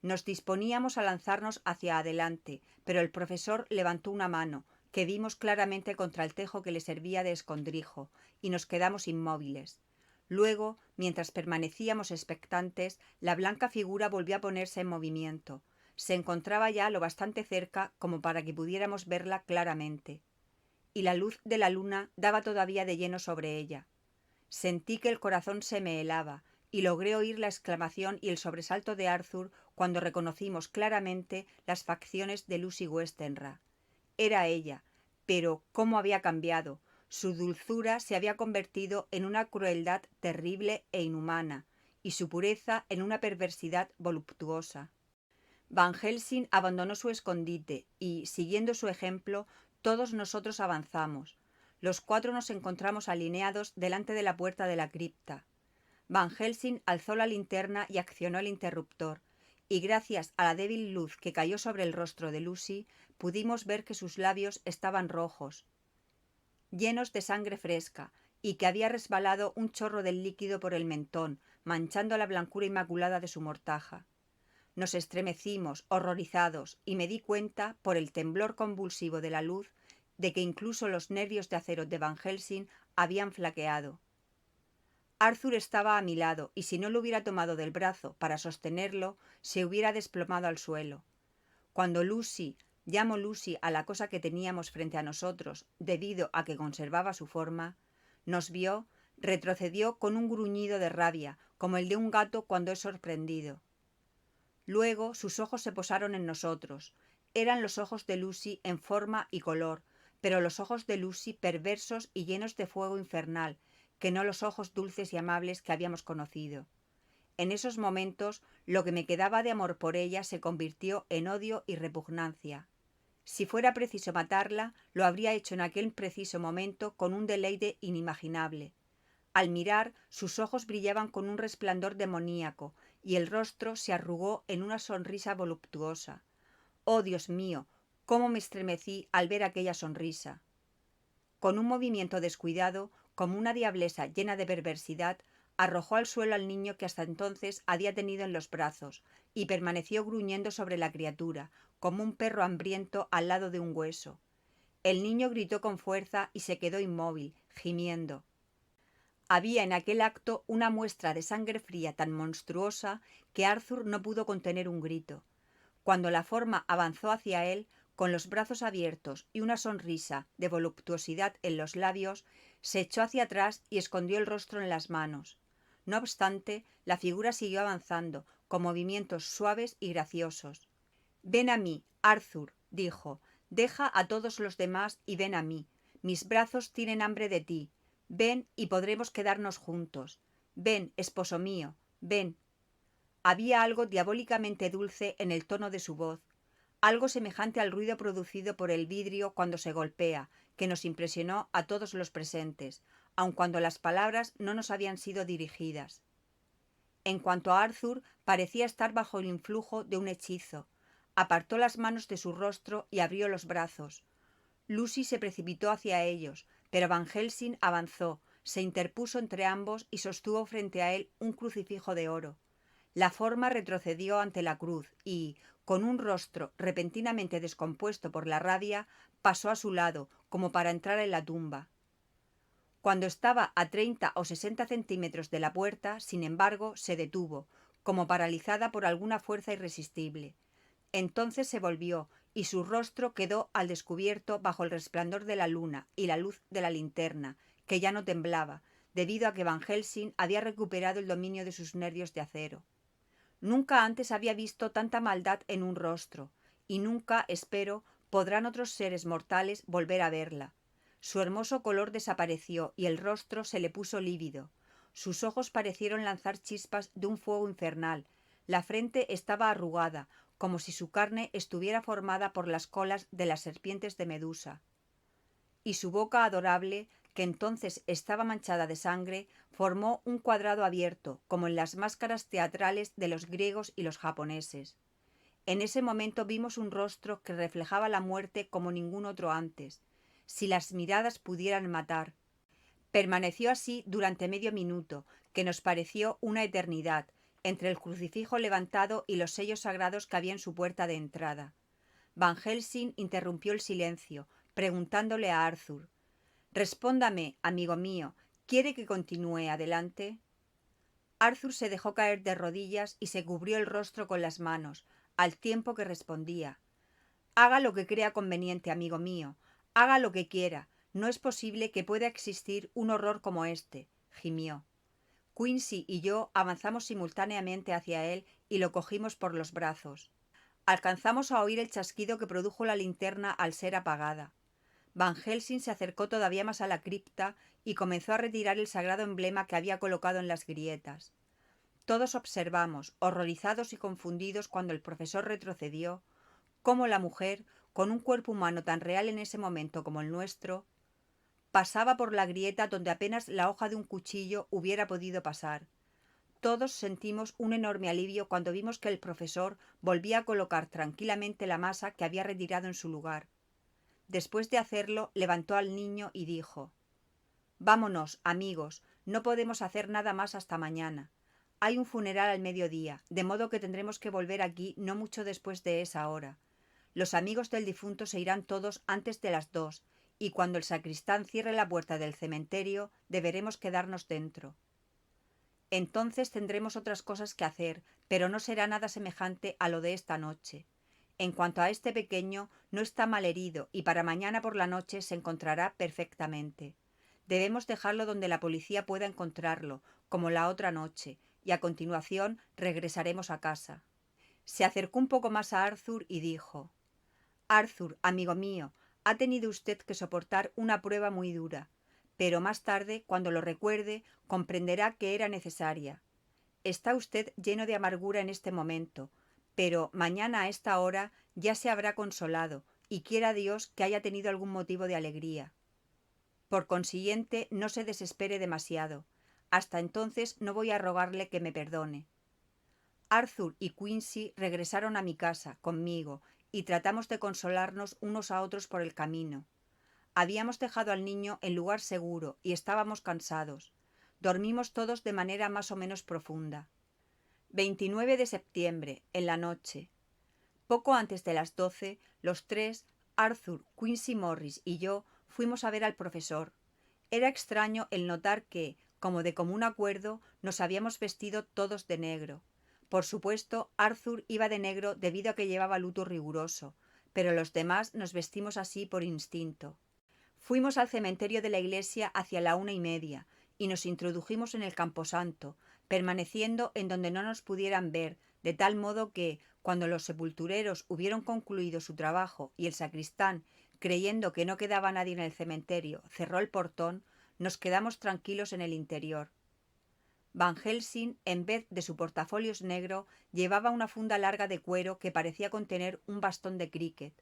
Nos disponíamos a lanzarnos hacia adelante, pero el profesor levantó una mano, que vimos claramente contra el tejo que le servía de escondrijo, y nos quedamos inmóviles. Luego, mientras permanecíamos expectantes, la blanca figura volvió a ponerse en movimiento. Se encontraba ya lo bastante cerca como para que pudiéramos verla claramente. Y la luz de la luna daba todavía de lleno sobre ella. Sentí que el corazón se me helaba, y logré oír la exclamación y el sobresalto de Arthur cuando reconocimos claramente las facciones de Lucy Westenra. Era ella, pero cómo había cambiado. Su dulzura se había convertido en una crueldad terrible e inhumana, y su pureza en una perversidad voluptuosa. Van Helsing abandonó su escondite y, siguiendo su ejemplo, todos nosotros avanzamos. Los cuatro nos encontramos alineados delante de la puerta de la cripta. Van Helsing alzó la linterna y accionó el interruptor, y gracias a la débil luz que cayó sobre el rostro de Lucy, pudimos ver que sus labios estaban rojos, llenos de sangre fresca, y que había resbalado un chorro del líquido por el mentón, manchando la blancura inmaculada de su mortaja. Nos estremecimos, horrorizados, y me di cuenta, por el temblor convulsivo de la luz, de que incluso los nervios de acero de Van Helsing habían flaqueado. Arthur estaba a mi lado, y si no lo hubiera tomado del brazo para sostenerlo, se hubiera desplomado al suelo. Cuando Lucy, llamo Lucy a la cosa que teníamos frente a nosotros, debido a que conservaba su forma, nos vio, retrocedió con un gruñido de rabia, como el de un gato cuando es sorprendido. Luego sus ojos se posaron en nosotros. Eran los ojos de Lucy en forma y color, pero los ojos de Lucy perversos y llenos de fuego infernal, que no los ojos dulces y amables que habíamos conocido. En esos momentos, lo que me quedaba de amor por ella se convirtió en odio y repugnancia. Si fuera preciso matarla, lo habría hecho en aquel preciso momento con un deleite inimaginable. Al mirar, sus ojos brillaban con un resplandor demoníaco, y el rostro se arrugó en una sonrisa voluptuosa. ¡Oh, Dios mío! Cómo me estremecí al ver aquella sonrisa. Con un movimiento descuidado, como una diablesa llena de perversidad, arrojó al suelo al niño que hasta entonces había tenido en los brazos, y permaneció gruñendo sobre la criatura, como un perro hambriento al lado de un hueso. El niño gritó con fuerza y se quedó inmóvil, gimiendo. Había en aquel acto una muestra de sangre fría tan monstruosa que Arthur no pudo contener un grito. Cuando la forma avanzó hacia él, con los brazos abiertos y una sonrisa de voluptuosidad en los labios, se echó hacia atrás y escondió el rostro en las manos. No obstante, la figura siguió avanzando, con movimientos suaves y graciosos. «Ven a mí, Arthur», dijo, «deja a todos los demás y ven a mí. Mis brazos tienen hambre de ti. Ven y podremos quedarnos juntos. Ven, esposo mío, ven. Había algo diabólicamente dulce en el tono de su voz, algo semejante al ruido producido por el vidrio cuando se golpea, que nos impresionó a todos los presentes, aun cuando las palabras no nos habían sido dirigidas. En cuanto a Arthur, parecía estar bajo el influjo de un hechizo. Apartó las manos de su rostro y abrió los brazos. Lucy se precipitó hacia ellos, pero Van Helsing avanzó, se interpuso entre ambos y sostuvo frente a él un crucifijo de oro. La forma retrocedió ante la cruz y, con un rostro repentinamente descompuesto por la rabia, pasó a su lado, como para entrar en la tumba. Cuando estaba a 30 o 60 centímetros de la puerta, sin embargo, se detuvo, como paralizada por alguna fuerza irresistible. Entonces se volvió, y su rostro quedó al descubierto bajo el resplandor de la luna y la luz de la linterna, que ya no temblaba, debido a que Van Helsing había recuperado el dominio de sus nervios de acero. Nunca antes había visto tanta maldad en un rostro, y nunca, espero, podrán otros seres mortales volver a verla. Su hermoso color desapareció y el rostro se le puso lívido. Sus ojos parecieron lanzar chispas de un fuego infernal. La frente estaba arrugada, como si su carne estuviera formada por las colas de las serpientes de Medusa. Y su boca adorable, que entonces estaba manchada de sangre, formó un cuadrado abierto, como en las máscaras teatrales de los griegos y los japoneses. En ese momento vimos un rostro que reflejaba la muerte como ningún otro antes. Si las miradas pudieran matar. Permaneció así durante medio minuto, que nos pareció una eternidad, entre el crucifijo levantado y los sellos sagrados que había en su puerta de entrada. Van Helsing interrumpió el silencio, preguntándole a Arthur: «Respóndame, amigo mío, ¿quiere que continúe adelante?» Arthur se dejó caer de rodillas y se cubrió el rostro con las manos, al tiempo que respondía: «Haga lo que crea conveniente, amigo mío, haga lo que quiera. No es posible que pueda existir un horror como este», gimió. Quincy y yo avanzamos simultáneamente hacia él y lo cogimos por los brazos. Alcanzamos a oír el chasquido que produjo la linterna al ser apagada. Van Helsing se acercó todavía más a la cripta y comenzó a retirar el sagrado emblema que había colocado en las grietas. Todos observamos, horrorizados y confundidos, cuando el profesor retrocedió, cómo la mujer, con un cuerpo humano tan real en ese momento como el nuestro, pasaba por la grieta donde apenas la hoja de un cuchillo hubiera podido pasar. Todos sentimos un enorme alivio cuando vimos que el profesor volvía a colocar tranquilamente la masa que había retirado en su lugar. Después de hacerlo, levantó al niño y dijo: «Vámonos, amigos, no podemos hacer nada más hasta mañana. Hay un funeral al mediodía, de modo que tendremos que volver aquí no mucho después de esa hora. Los amigos del difunto se irán todos antes de las 2, y cuando el sacristán cierre la puerta del cementerio, deberemos quedarnos dentro. Entonces tendremos otras cosas que hacer, pero no será nada semejante a lo de esta noche. En cuanto a este pequeño, no está mal herido y para mañana por la noche se encontrará perfectamente. Debemos dejarlo donde la policía pueda encontrarlo, como la otra noche, y a continuación regresaremos a casa». Se acercó un poco más a Arthur y dijo: «Arthur, amigo mío, ha tenido usted que soportar una prueba muy dura, pero más tarde, cuando lo recuerde, comprenderá que era necesaria. Está usted lleno de amargura en este momento, pero mañana a esta hora ya se habrá consolado, y quiera Dios que haya tenido algún motivo de alegría. Por consiguiente, no se desespere demasiado. Hasta entonces no voy a rogarle que me perdone». Arthur y Quincy regresaron a mi casa conmigo y tratamos de consolarnos unos a otros por el camino. Habíamos dejado al niño en lugar seguro y estábamos cansados. Dormimos todos de manera más o menos profunda. 29 de septiembre, en la noche. Poco antes de las 12, los tres, Arthur, Quincy Morris y yo, fuimos a ver al profesor. Era extraño el notar que, como de común acuerdo, nos habíamos vestido todos de negro. Por supuesto, Arthur iba de negro debido a que llevaba luto riguroso, pero los demás nos vestimos así por instinto. Fuimos al cementerio de la iglesia hacia la 1:30 y nos introdujimos en el camposanto, permaneciendo en donde no nos pudieran ver, de tal modo que, cuando los sepultureros hubieron concluido su trabajo y el sacristán, creyendo que no quedaba nadie en el cementerio, cerró el portón, nos quedamos tranquilos en el interior. Van Helsing, en vez de su portafolios negro, llevaba una funda larga de cuero que parecía contener un bastón de cricket.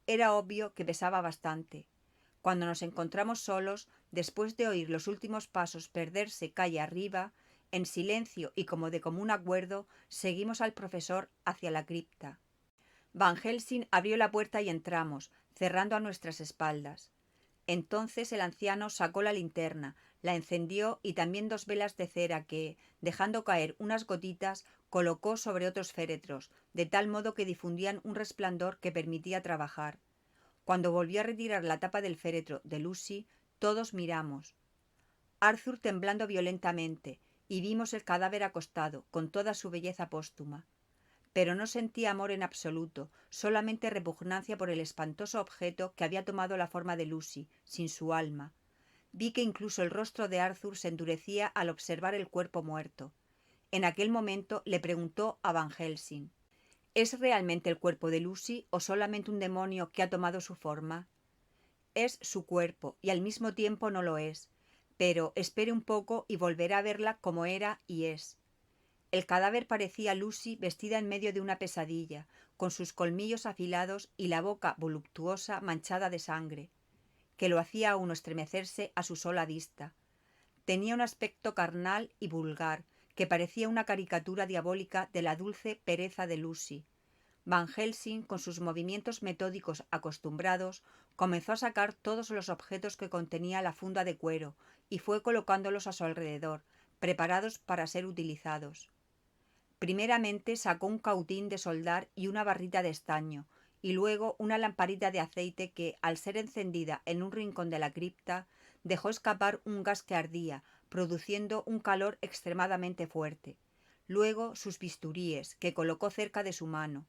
Era obvio que pesaba bastante. Cuando nos encontramos solos, después de oír los últimos pasos perderse calle arriba, en silencio y como de común acuerdo, seguimos al profesor hacia la cripta. Van Helsing abrió la puerta y entramos, cerrando a nuestras espaldas. Entonces el anciano sacó la linterna, la encendió y también 2 velas de cera que, dejando caer unas gotitas, colocó sobre otros féretros, de tal modo que difundían un resplandor que permitía trabajar. Cuando volvió a retirar la tapa del féretro de Lucy, todos miramos. Arthur temblando violentamente, y vimos el cadáver acostado, con toda su belleza póstuma. Pero no sentí amor en absoluto, solamente repugnancia por el espantoso objeto que había tomado la forma de Lucy, sin su alma. Vi que incluso el rostro de Arthur se endurecía al observar el cuerpo muerto. En aquel momento le preguntó a Van Helsing: ¿es realmente el cuerpo de Lucy o solamente un demonio que ha tomado su forma? Es su cuerpo y al mismo tiempo no lo es, pero espere un poco y volverá a verla como era y es. El cadáver parecía Lucy vestida en medio de una pesadilla, con sus colmillos afilados y la boca voluptuosa manchada de sangre, que lo hacía a uno estremecerse a su sola vista. Tenía un aspecto carnal y vulgar, que parecía una caricatura diabólica de la dulce pereza de Lucy. Van Helsing, con sus movimientos metódicos acostumbrados, comenzó a sacar todos los objetos que contenía la funda de cuero y fue colocándolos a su alrededor, preparados para ser utilizados. Primeramente sacó un cautín de soldar y una barrita de estaño, y luego una lamparita de aceite que, al ser encendida en un rincón de la cripta, dejó escapar un gas que ardía, produciendo un calor extremadamente fuerte. Luego sus bisturíes, que colocó cerca de su mano.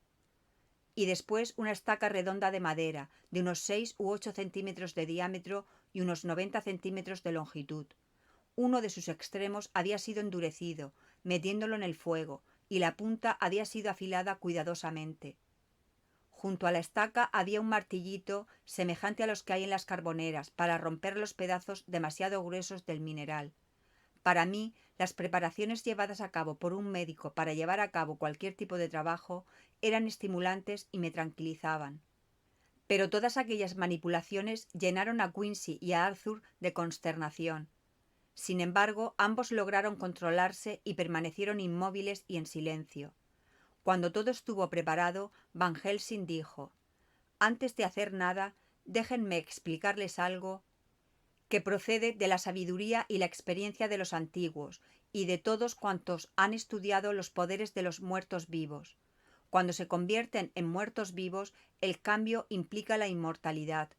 Y después una estaca redonda de madera, de unos 6 u 8 centímetros de diámetro y unos 90 centímetros de longitud. Uno de sus extremos había sido endurecido, metiéndolo en el fuego, y la punta había sido afilada cuidadosamente. Junto a la estaca había un martillito semejante a los que hay en las carboneras para romper los pedazos demasiado gruesos del mineral. Para mí, las preparaciones llevadas a cabo por un médico para llevar a cabo cualquier tipo de trabajo eran estimulantes y me tranquilizaban. Pero todas aquellas manipulaciones llenaron a Quincy y a Arthur de consternación. Sin embargo, ambos lograron controlarse y permanecieron inmóviles y en silencio. Cuando todo estuvo preparado, Van Helsing dijo: «Antes de hacer nada, déjenme explicarles algo que procede de la sabiduría y la experiencia de los antiguos y de todos cuantos han estudiado los poderes de los muertos vivos. Cuando se convierten en muertos vivos, el cambio implica la inmortalidad.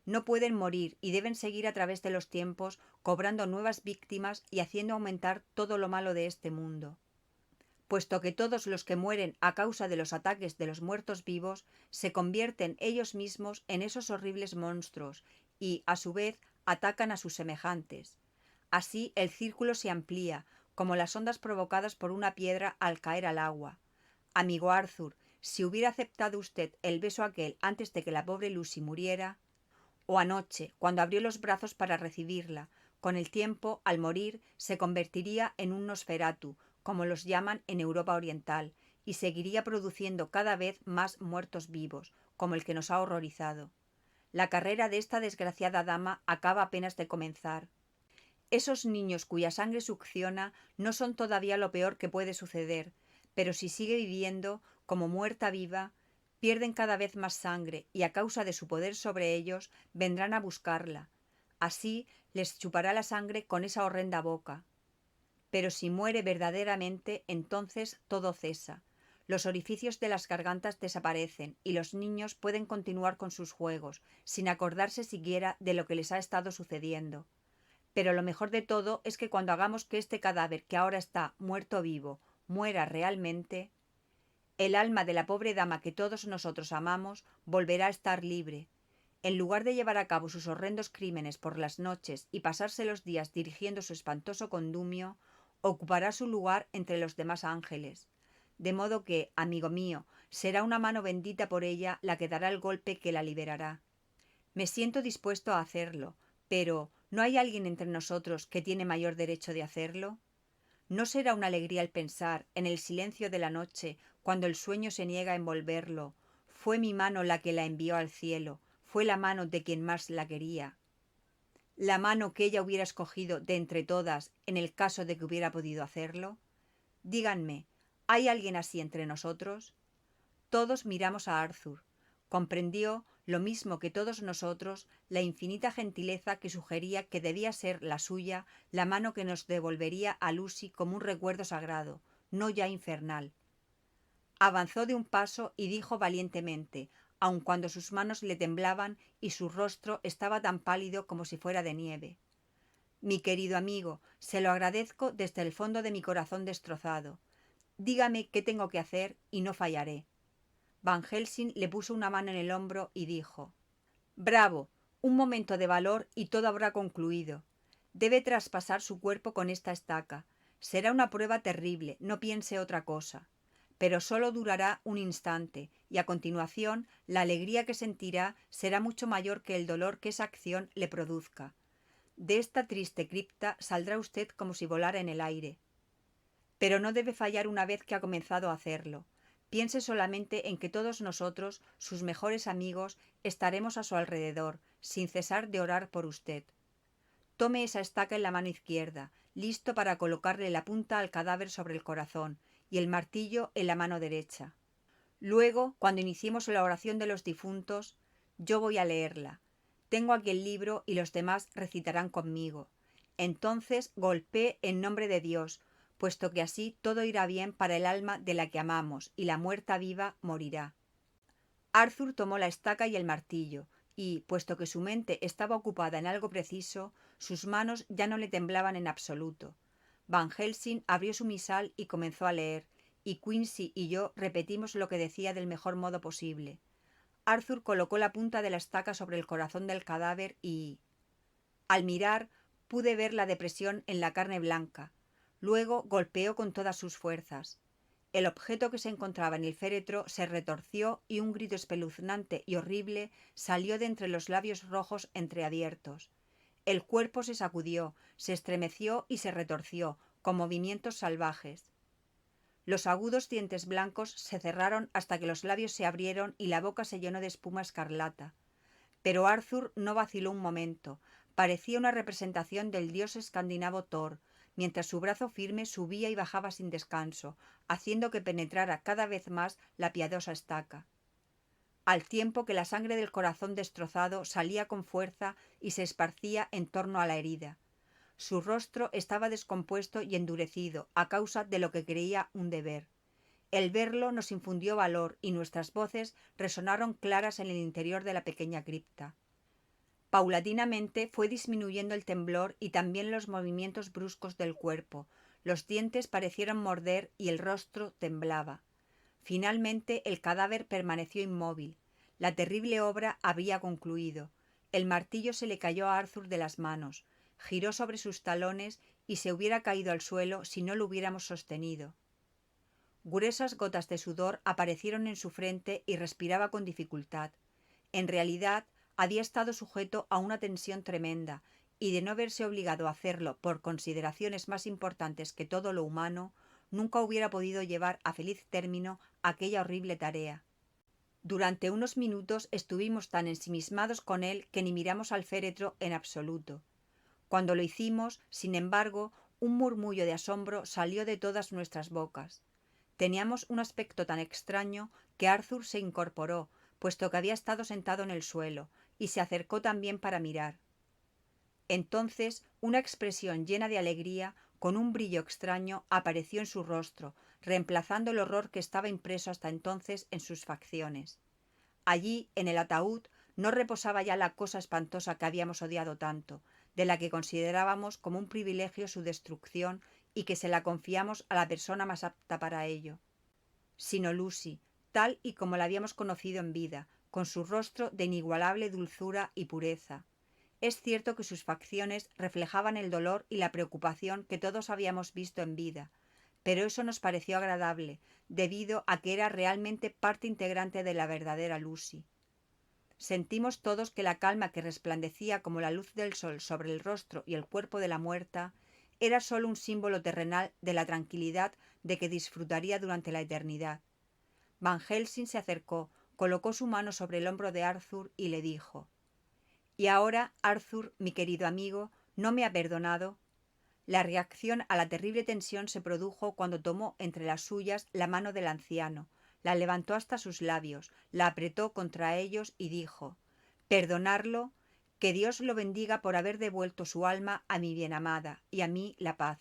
No pueden morir y deben seguir a través de los tiempos, cobrando nuevas víctimas y haciendo aumentar todo lo malo de este mundo. Puesto que todos los que mueren a causa de los ataques de los muertos vivos se convierten ellos mismos en esos horribles monstruos y, a su vez, atacan a sus semejantes. Así el círculo se amplía, como las ondas provocadas por una piedra al caer al agua. Amigo Arthur, si hubiera aceptado usted el beso aquel antes de que la pobre Lucy muriera, o anoche, cuando abrió los brazos para recibirla, con el tiempo, al morir, se convertiría en un Nosferatu, como los llaman en Europa Oriental, y seguiría produciendo cada vez más muertos vivos, como el que nos ha horrorizado. La carrera de esta desgraciada dama acaba apenas de comenzar. Esos niños cuya sangre succiona no son todavía lo peor que puede suceder, pero si sigue viviendo, como muerta viva, pierden cada vez más sangre y a causa de su poder sobre ellos vendrán a buscarla. Así les chupará la sangre con esa horrenda boca. Pero si muere verdaderamente, entonces todo cesa. Los orificios de las gargantas desaparecen y los niños pueden continuar con sus juegos, sin acordarse siquiera de lo que les ha estado sucediendo. Pero lo mejor de todo es que cuando hagamos que este cadáver que ahora está muerto vivo muera realmente, el alma de la pobre dama que todos nosotros amamos volverá a estar libre. En lugar de llevar a cabo sus horrendos crímenes por las noches y pasarse los días dirigiendo su espantoso condumio, ocupará su lugar entre los demás ángeles. De modo que, amigo mío, será una mano bendita por ella la que dará el golpe que la liberará. Me siento dispuesto a hacerlo, pero ¿no hay alguien entre nosotros que tiene mayor derecho de hacerlo? ¿No será una alegría el pensar, en el silencio de la noche, cuando el sueño se niega a envolverlo? Fue mi mano la que la envió al cielo, fue la mano de quien más la quería. La mano que ella hubiera escogido de entre todas en el caso de que hubiera podido hacerlo. Díganme, ¿hay alguien así entre nosotros? Todos miramos a Arthur. Comprendió, lo mismo que todos nosotros, la infinita gentileza que sugería que debía ser la suya la mano que nos devolvería a Lucy como un recuerdo sagrado, no ya infernal. Avanzó de un paso y dijo valientemente, aun cuando sus manos le temblaban y su rostro estaba tan pálido como si fuera de nieve. Mi querido amigo, se lo agradezco desde el fondo de mi corazón destrozado. Dígame qué tengo que hacer y no fallaré. Van Helsing le puso una mano en el hombro y dijo: «Bravo, un momento de valor y todo habrá concluido. Debe traspasar su cuerpo con esta estaca. Será una prueba terrible, no piense otra cosa. Pero solo durará un instante, y a continuación la alegría que sentirá será mucho mayor que el dolor que esa acción le produzca. De esta triste cripta saldrá usted como si volara en el aire. Pero no debe fallar una vez que ha comenzado a hacerlo. Piense solamente en que todos nosotros, sus mejores amigos, estaremos a su alrededor, sin cesar de orar por usted. Tome esa estaca en la mano izquierda, listo para colocarle la punta al cadáver sobre el corazón, y el martillo en la mano derecha. Luego, cuando iniciemos la oración de los difuntos, yo voy a leerla. Tengo aquí el libro y los demás recitarán conmigo. Entonces golpee en nombre de Dios, puesto que así todo irá bien para el alma de la que amamos, y la muerta viva morirá». Arthur tomó la estaca y el martillo, y, puesto que su mente estaba ocupada en algo preciso, sus manos ya no le temblaban en absoluto. Van Helsing abrió su misal y comenzó a leer, y Quincy y yo repetimos lo que decía del mejor modo posible. Arthur colocó la punta de la estaca sobre el corazón del cadáver y... Al mirar, pude ver la depresión en la carne blanca. Luego golpeó con todas sus fuerzas. El objeto que se encontraba en el féretro se retorció y un grito espeluznante y horrible salió de entre los labios rojos entreabiertos. El cuerpo se sacudió, se estremeció y se retorció, con movimientos salvajes. Los agudos dientes blancos se cerraron hasta que los labios se abrieron y la boca se llenó de espuma escarlata. Pero Arthur no vaciló un momento. Parecía una representación del dios escandinavo Thor, mientras su brazo firme subía y bajaba sin descanso, haciendo que penetrara cada vez más la piadosa estaca. Al tiempo que la sangre del corazón destrozado salía con fuerza y se esparcía en torno a la herida. Su rostro estaba descompuesto y endurecido a causa de lo que creía un deber. El verlo nos infundió valor y nuestras voces resonaron claras en el interior de la pequeña cripta. Paulatinamente fue disminuyendo el temblor y también los movimientos bruscos del cuerpo. Los dientes parecieron morder y el rostro temblaba. Finalmente el cadáver permaneció inmóvil. La terrible obra había concluido. El martillo se le cayó a Arthur de las manos. Giró sobre sus talones y se hubiera caído al suelo si no lo hubiéramos sostenido. Gruesas gotas de sudor aparecieron en su frente y respiraba con dificultad. En realidad, había estado sujeto a una tensión tremenda, y de no verse obligado a hacerlo por consideraciones más importantes que todo lo humano, nunca hubiera podido llevar a feliz término aquella horrible tarea. Durante unos minutos estuvimos tan ensimismados con él que ni miramos al féretro en absoluto. Cuando lo hicimos, sin embargo, un murmullo de asombro salió de todas nuestras bocas. Teníamos un aspecto tan extraño que Arthur se incorporó, puesto que había estado sentado en el suelo, y se acercó también para mirar. Entonces una expresión llena de alegría, con un brillo extraño, apareció en su rostro, reemplazando el horror que estaba impreso hasta entonces en sus facciones. Allí, en el ataúd, no reposaba ya la cosa espantosa que habíamos odiado tanto, de la que considerábamos como un privilegio su destrucción y que se la confiamos a la persona más apta para ello, sino Lucy, tal y como la habíamos conocido en vida, con su rostro de inigualable dulzura y pureza. Es cierto que sus facciones reflejaban el dolor y la preocupación que todos habíamos visto en vida, pero eso nos pareció agradable, debido a que era realmente parte integrante de la verdadera Lucy. Sentimos todos que la calma que resplandecía como la luz del sol sobre el rostro y el cuerpo de la muerta era sólo un símbolo terrenal de la tranquilidad de que disfrutaría durante la eternidad. Van Helsing se acercó, colocó su mano sobre el hombro de Arthur y le dijo: «Y ahora, Arthur, mi querido amigo, ¿no me ha perdonado?». La reacción a la terrible tensión se produjo cuando tomó entre las suyas la mano del anciano, la levantó hasta sus labios, la apretó contra ellos y dijo: «¿Perdonarlo? Que Dios lo bendiga por haber devuelto su alma a mi bienamada y a mí la paz».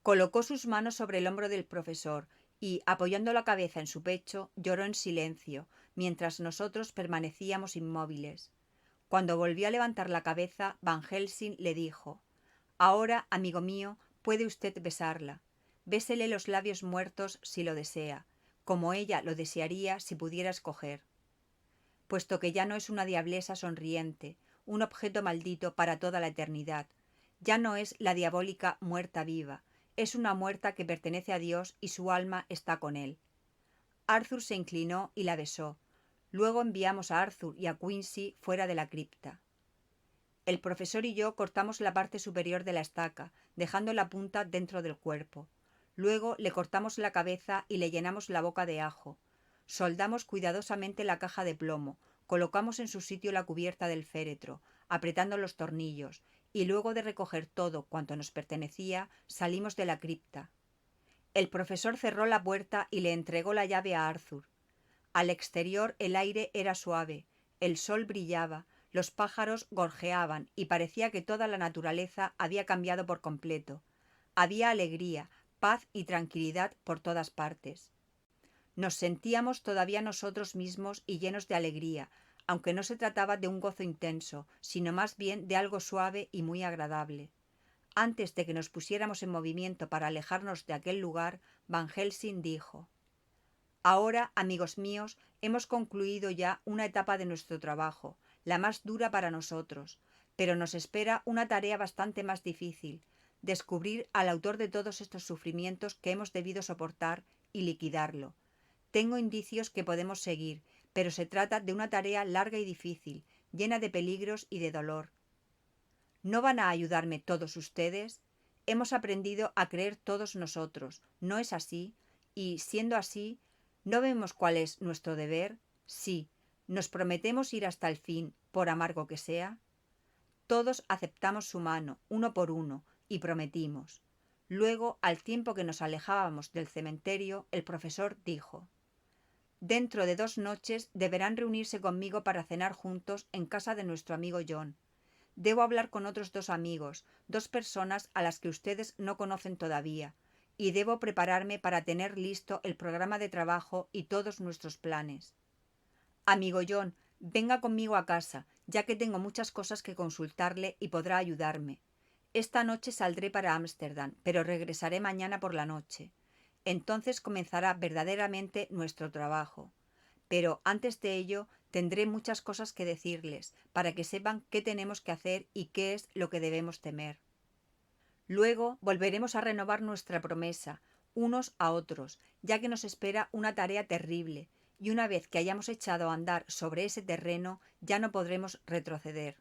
Colocó sus manos sobre el hombro del profesor y, apoyando la cabeza en su pecho, lloró en silencio, mientras nosotros permanecíamos inmóviles. Cuando volvió a levantar la cabeza, Van Helsing le dijo: «Ahora, amigo mío, puede usted besarla. Bésele los labios muertos si lo desea, como ella lo desearía si pudiera escoger. Puesto que ya no es una diablesa sonriente, un objeto maldito para toda la eternidad. Ya no es la diabólica muerta viva, es una muerta que pertenece a Dios y su alma está con él». Arthur se inclinó y la besó. Luego enviamos a Arthur y a Quincy fuera de la cripta. El profesor y yo cortamos la parte superior de la estaca, dejando la punta dentro del cuerpo. Luego le cortamos la cabeza y le llenamos la boca de ajo. Soldamos cuidadosamente la caja de plomo, colocamos en su sitio la cubierta del féretro, apretando los tornillos, y luego de recoger todo cuanto nos pertenecía, salimos de la cripta. El profesor cerró la puerta y le entregó la llave a Arthur. Al exterior el aire era suave, el sol brillaba, los pájaros gorjeaban y parecía que toda la naturaleza había cambiado por completo. Había alegría, paz y tranquilidad por todas partes. Nos sentíamos todavía nosotros mismos y llenos de alegría, aunque no se trataba de un gozo intenso, sino más bien de algo suave y muy agradable. Antes de que nos pusiéramos en movimiento para alejarnos de aquel lugar, Van Helsing dijo: «Ahora, amigos míos, hemos concluido ya una etapa de nuestro trabajo, la más dura para nosotros, pero nos espera una tarea bastante más difícil: descubrir al autor de todos estos sufrimientos que hemos debido soportar y liquidarlo. Tengo indicios que podemos seguir, pero se trata de una tarea larga y difícil, llena de peligros y de dolor. ¿No van a ayudarme todos ustedes? Hemos aprendido a creer todos nosotros, ¿no es así? Y, siendo así, ¿no vemos cuál es nuestro deber? Sí, nos prometemos ir hasta el fin, por amargo que sea». Todos aceptamos su mano, uno por uno, y prometimos. Luego, al tiempo que nos alejábamos del cementerio, el profesor dijo: «Dentro de 2 noches deberán reunirse conmigo para cenar juntos en casa de nuestro amigo John. Debo hablar con otros 2 amigos, 2 personas a las que ustedes no conocen todavía, y debo prepararme para tener listo el programa de trabajo y todos nuestros planes. Amigo John, venga conmigo a casa, ya que tengo muchas cosas que consultarle y podrá ayudarme. Esta noche saldré para Ámsterdam, pero regresaré mañana por la noche. Entonces comenzará verdaderamente nuestro trabajo. Pero antes de ello tendré muchas cosas que decirles, para que sepan qué tenemos que hacer y qué es lo que debemos temer. Luego volveremos a renovar nuestra promesa, unos a otros, ya que nos espera una tarea terrible, y una vez que hayamos echado a andar sobre ese terreno, ya no podremos retroceder».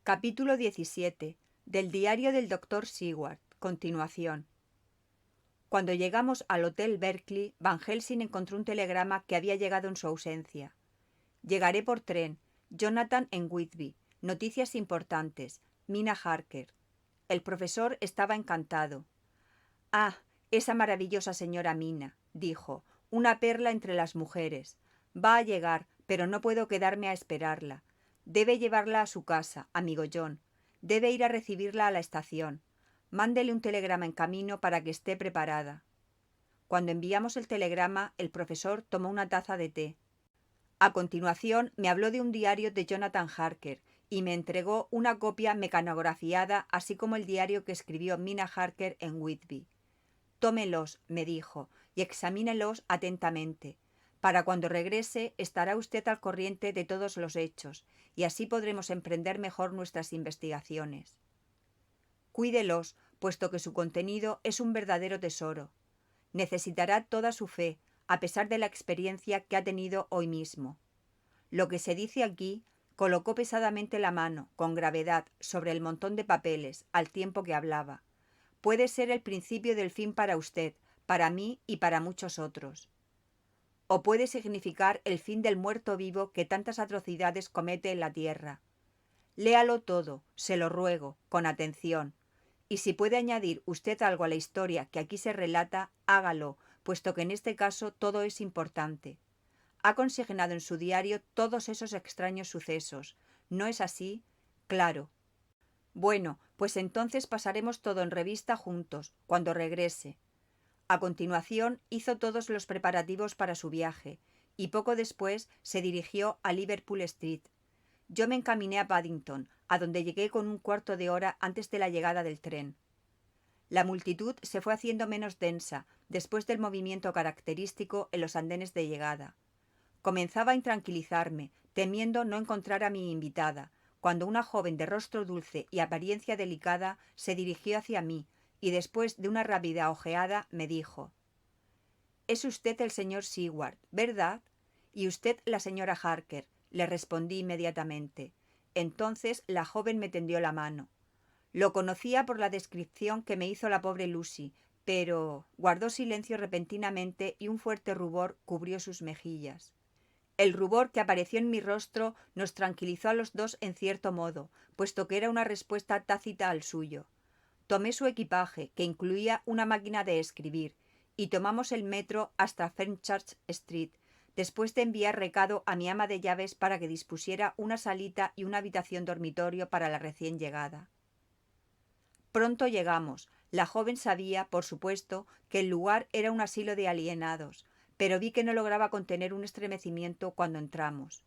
Capítulo 17. Del diario del Dr. Seward. Continuación. Cuando llegamos al Hotel Berkeley, Van Helsing encontró un telegrama que había llegado en su ausencia. «Llegaré por tren. Jonathan en Whitby. Noticias importantes. Mina Harker». El profesor estaba encantado. «Ah, esa maravillosa señora Mina», dijo, «una perla entre las mujeres. Va a llegar, pero no puedo quedarme a esperarla. Debe llevarla a su casa, amigo John. Debe ir a recibirla a la estación. Mándele un telegrama en camino para que esté preparada». Cuando enviamos el telegrama, el profesor tomó una taza de té. A continuación me habló de un diario de Jonathan Harker y me entregó una copia mecanografiada, así como el diario que escribió Mina Harker en Whitby. «Tómelos», me dijo, «y examínelos atentamente. Para cuando regrese estará usted al corriente de todos los hechos, y así podremos emprender mejor nuestras investigaciones. Cuídelos, puesto que su contenido es un verdadero tesoro. Necesitará toda su fe, a pesar de la experiencia que ha tenido hoy mismo. Lo que se dice aquí, colocó pesadamente la mano, con gravedad, sobre el montón de papeles, al tiempo que hablaba. Puede ser el principio del fin para usted, para mí y para muchos otros. O puede significar el fin del muerto vivo que tantas atrocidades comete en la tierra. Léalo todo, se lo ruego, con atención. Y si puede añadir usted algo a la historia que aquí se relata, hágalo, puesto que en este caso todo es importante. Ha consignado en su diario todos esos extraños sucesos. ¿No es así? Claro. Bueno, pues entonces pasaremos todo en revista juntos, cuando regrese. A continuación hizo todos los preparativos para su viaje, y poco después se dirigió a Liverpool Street. Yo me encaminé a Paddington, a donde llegué con un cuarto de hora antes de la llegada del tren. La multitud se fue haciendo menos densa después del movimiento característico en los andenes de llegada. Comenzaba a intranquilizarme, temiendo no encontrar a mi invitada, cuando una joven de rostro dulce y apariencia delicada se dirigió hacia mí y después de una rápida ojeada me dijo: «Es usted el señor Seward, ¿verdad? Y usted la señora Harker», le respondí inmediatamente. Entonces la joven me tendió la mano. Lo conocía por la descripción que me hizo la pobre Lucy, pero guardó silencio repentinamente y un fuerte rubor cubrió sus mejillas. El rubor que apareció en mi rostro nos tranquilizó a los dos en cierto modo, puesto que era una respuesta tácita al suyo. Tomé su equipaje, que incluía una máquina de escribir, y tomamos el metro hasta Fenchurch Street, después de enviar recado a mi ama de llaves para que dispusiera una salita y una habitación dormitorio para la recién llegada. Pronto llegamos. La joven sabía, por supuesto, que el lugar era un asilo de alienados, pero vi que no lograba contener un estremecimiento cuando entramos.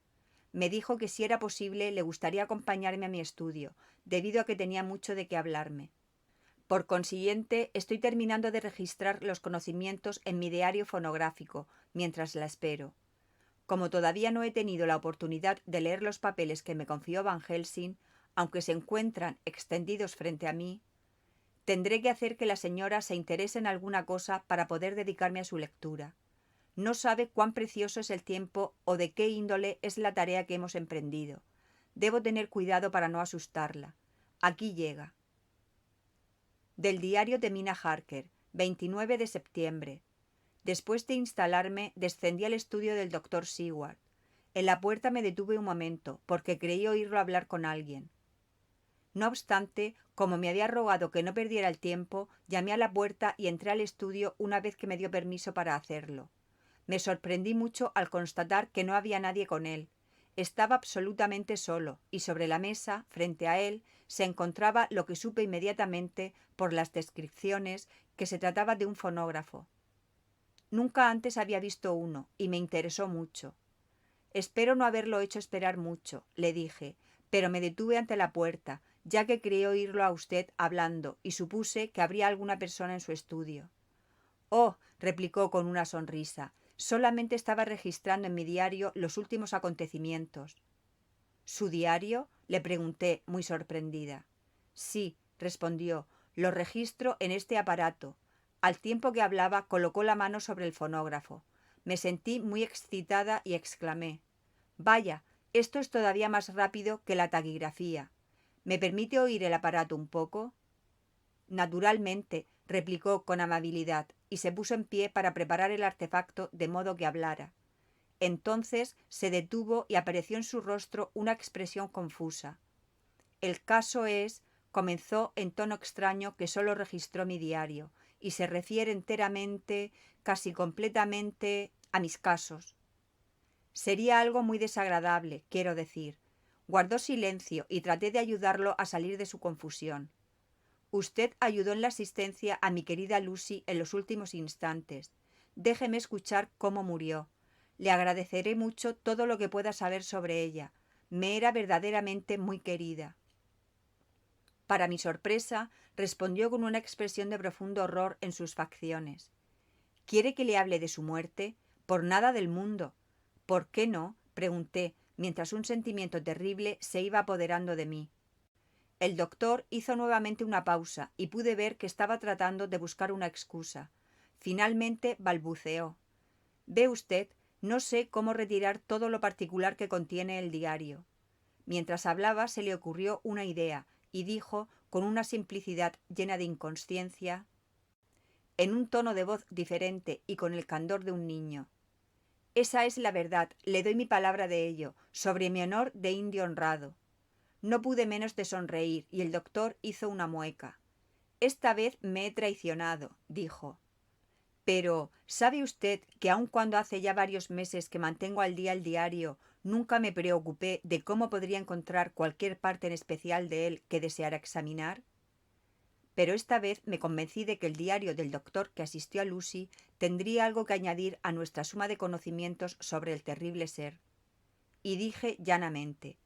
Me dijo que si era posible le gustaría acompañarme a mi estudio, debido a que tenía mucho de qué hablarme. Por consiguiente, estoy terminando de registrar los conocimientos en mi diario fonográfico, mientras la espero. Como todavía no he tenido la oportunidad de leer los papeles que me confió Van Helsing, aunque se encuentran extendidos frente a mí, tendré que hacer que la señora se interese en alguna cosa para poder dedicarme a su lectura. No sabe cuán precioso es el tiempo o de qué índole es la tarea que hemos emprendido. Debo tener cuidado para no asustarla. Aquí llega. Del diario de Mina Harker, 29 de septiembre. Después de instalarme, descendí al estudio del doctor Seward. En la puerta me detuve un momento, porque creí oírlo hablar con alguien. No obstante, como me había rogado que no perdiera el tiempo, llamé a la puerta y entré al estudio una vez que me dio permiso para hacerlo. Me sorprendí mucho al constatar que no había nadie con él. Estaba absolutamente solo, y sobre la mesa, frente a él, se encontraba lo que supe inmediatamente por las descripciones, que se trataba de un fonógrafo. Nunca antes había visto uno, y me interesó mucho. «Espero no haberlo hecho esperar mucho», le dije, pero me detuve ante la puerta, ya que creí oírlo a usted hablando y supuse que habría alguna persona en su estudio. «Oh», replicó con una sonrisa, «solamente estaba registrando en mi diario los últimos acontecimientos». «¿Su diario?», le pregunté, muy sorprendida. «Sí», respondió, «lo registro en este aparato». Al tiempo que hablaba, colocó la mano sobre el fonógrafo. Me sentí muy excitada y exclamé: «Vaya, esto es todavía más rápido que la taquigrafía. ¿Me permite oír el aparato un poco?» «Naturalmente», replicó con amabilidad, y se puso en pie para preparar el artefacto de modo que hablara. Entonces se detuvo y apareció en su rostro una expresión confusa. «El caso es», comenzó en tono extraño que solo registró mi diario, y se refiere enteramente, casi completamente, a mis casos. Sería algo muy desagradable, quiero decir. Guardó silencio y traté de ayudarlo a salir de su confusión. «Usted ayudó en la asistencia a mi querida Lucy en los últimos instantes. Déjeme escuchar cómo murió. Le agradeceré mucho todo lo que pueda saber sobre ella. Me era verdaderamente muy querida». Para mi sorpresa, respondió con una expresión de profundo horror en sus facciones. «¿Quiere que le hable de su muerte? Por nada del mundo». «¿Por qué no?», pregunté, mientras un sentimiento terrible se iba apoderando de mí. El doctor hizo nuevamente una pausa y pude ver que estaba tratando de buscar una excusa. Finalmente balbuceó: «Ve usted, No sé cómo retirar todo lo particular que contiene el diario. Mientras hablaba se le ocurrió una idea y dijo, con una simplicidad llena de inconsciencia, en un tono de voz diferente y con el candor de un niño: «Esa es la verdad, le doy mi palabra de ello, sobre mi honor de indio honrado». No pude menos de sonreír y el doctor hizo una mueca. «Esta vez me he traicionado», dijo. «Pero, ¿sabe usted que aun cuando hace ya varios meses que mantengo al día el diario, nunca me preocupé de cómo podría encontrar cualquier parte en especial de él que deseara examinar?» Pero esta vez me convencí de que el diario del doctor que asistió a Lucy tendría algo que añadir a nuestra suma de conocimientos sobre el terrible ser. Y dije llanamente: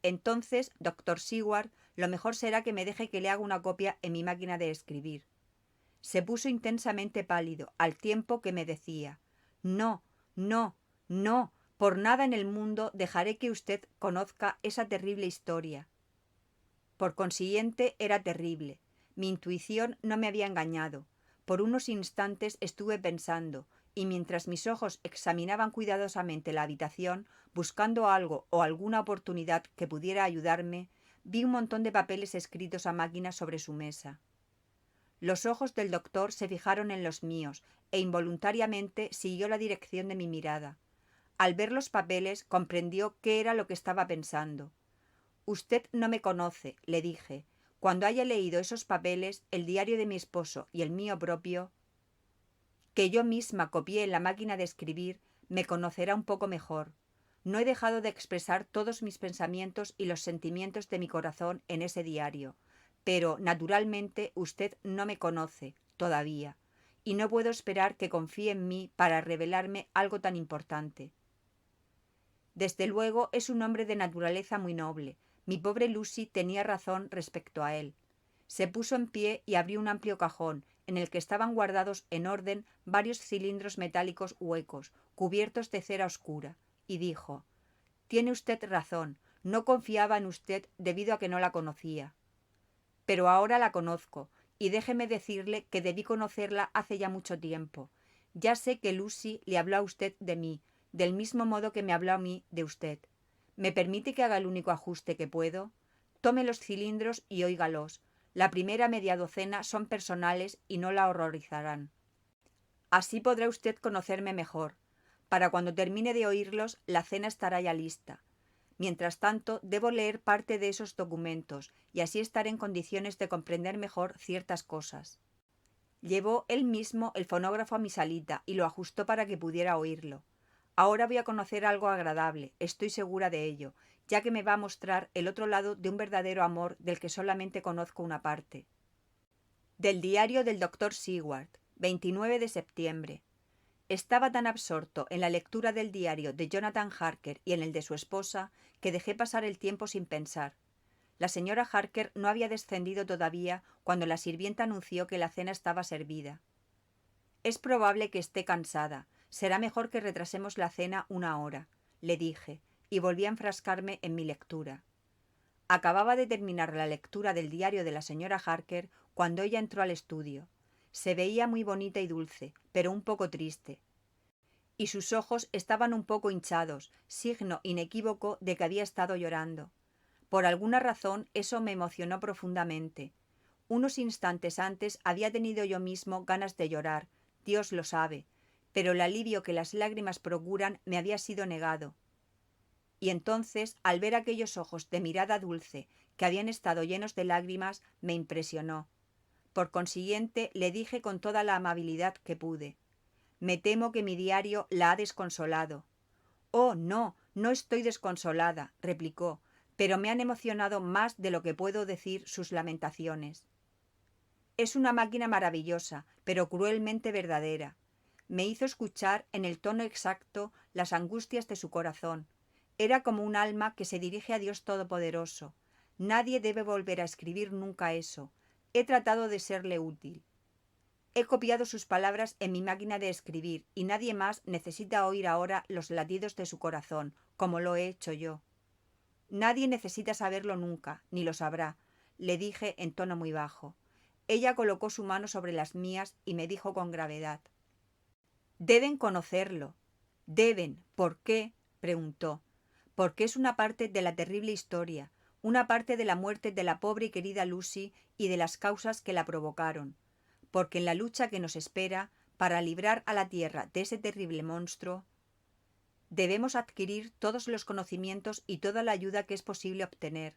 «Entonces, doctor Seward, lo mejor será que me deje que le haga una copia en mi máquina de escribir». Se puso intensamente pálido, al tiempo que me decía: «No, no, no, por nada en el mundo dejaré que usted conozca esa terrible historia». Por consiguiente, era terrible. Mi intuición no me había engañado. Por unos instantes estuve pensando, y mientras mis ojos examinaban cuidadosamente la habitación, buscando algo o alguna oportunidad que pudiera ayudarme, vi un montón de papeles escritos a máquina sobre su mesa. Los ojos del doctor se fijaron en los míos e involuntariamente siguió la dirección de mi mirada. Al ver los papeles comprendió qué era lo que estaba pensando. «Usted no me conoce», le dije. «Cuando haya leído esos papeles, el diario de mi esposo y el mío propio, que yo misma copié en la máquina de escribir, me conocerá un poco mejor. No he dejado de expresar todos mis pensamientos y los sentimientos de mi corazón en ese diario, pero, naturalmente, usted no me conoce, todavía, y no puedo esperar que confíe en mí para revelarme algo tan importante. Desde luego es un hombre de naturaleza muy noble. Mi pobre Lucy tenía razón respecto a él». Se puso en pie y abrió un amplio cajón, en el que estaban guardados en orden varios cilindros metálicos huecos, cubiertos de cera oscura, y dijo: «Tiene usted razón, no confiaba en usted debido a que no la conocía. Pero ahora la conozco, y déjeme decirle que debí conocerla hace ya mucho tiempo. Ya sé que Lucy le habló a usted de mí, del mismo modo que me habló a mí de usted. ¿Me permite que haga el único ajuste que puedo? Tome los cilindros y óigalos. La primera media docena son personales y no la horrorizarán. Así podrá usted conocerme mejor. Para cuando termine de oírlos, la cena estará ya lista. Mientras tanto, debo leer parte de esos documentos y así estaré en condiciones de comprender mejor ciertas cosas». Llevó él mismo el fonógrafo a mi salita y lo ajustó para que pudiera oírlo. «Ahora voy a conocer algo agradable, estoy segura de ello, ya que me va a mostrar el otro lado de un verdadero amor del que solamente conozco una parte». Del diario del doctor Seward, 29 de septiembre. Estaba tan absorto en la lectura del diario de Jonathan Harker y en el de su esposa que dejé pasar el tiempo sin pensar. La señora Harker no había descendido todavía cuando la sirvienta anunció que la cena estaba servida. «Es probable que esté cansada. Será mejor que retrasemos la cena una hora», le dije, y volví a enfrascarme en mi lectura. Acababa de terminar la lectura del diario de la señora Harker cuando ella entró al estudio. Se veía muy bonita y dulce, pero un poco triste. Y sus ojos estaban un poco hinchados, signo inequívoco de que había estado llorando. Por alguna razón eso me emocionó profundamente. Unos instantes antes había tenido yo mismo ganas de llorar, Dios lo sabe, pero el alivio que las lágrimas procuran me había sido negado. Y entonces, al ver aquellos ojos de mirada dulce que habían estado llenos de lágrimas, me impresionó. Por consiguiente, le dije con toda la amabilidad que pude: «Me temo que mi diario la ha desconsolado». «Oh, no, no estoy desconsolada», replicó, «pero me han emocionado más de lo que puedo decir sus lamentaciones. Es una máquina maravillosa, pero cruelmente verdadera. Me hizo escuchar en el tono exacto las angustias de su corazón. Era como un alma que se dirige a Dios Todopoderoso. Nadie debe volver a escribir nunca eso. He tratado de serle útil. He copiado sus palabras en mi máquina de escribir y nadie más necesita oír ahora los latidos de su corazón, como lo he hecho yo. Nadie necesita saberlo nunca, ni lo sabrá», le dije en tono muy bajo. Ella colocó su mano sobre las mías y me dijo con gravedad: «Deben conocerlo. Deben. ¿Por qué? Preguntó. Porque es una parte de la terrible historia, una parte de la muerte de la pobre y querida Lucy y de las causas que la provocaron. Porque en la lucha que nos espera, para librar a la Tierra de ese terrible monstruo, debemos adquirir todos los conocimientos y toda la ayuda que es posible obtener.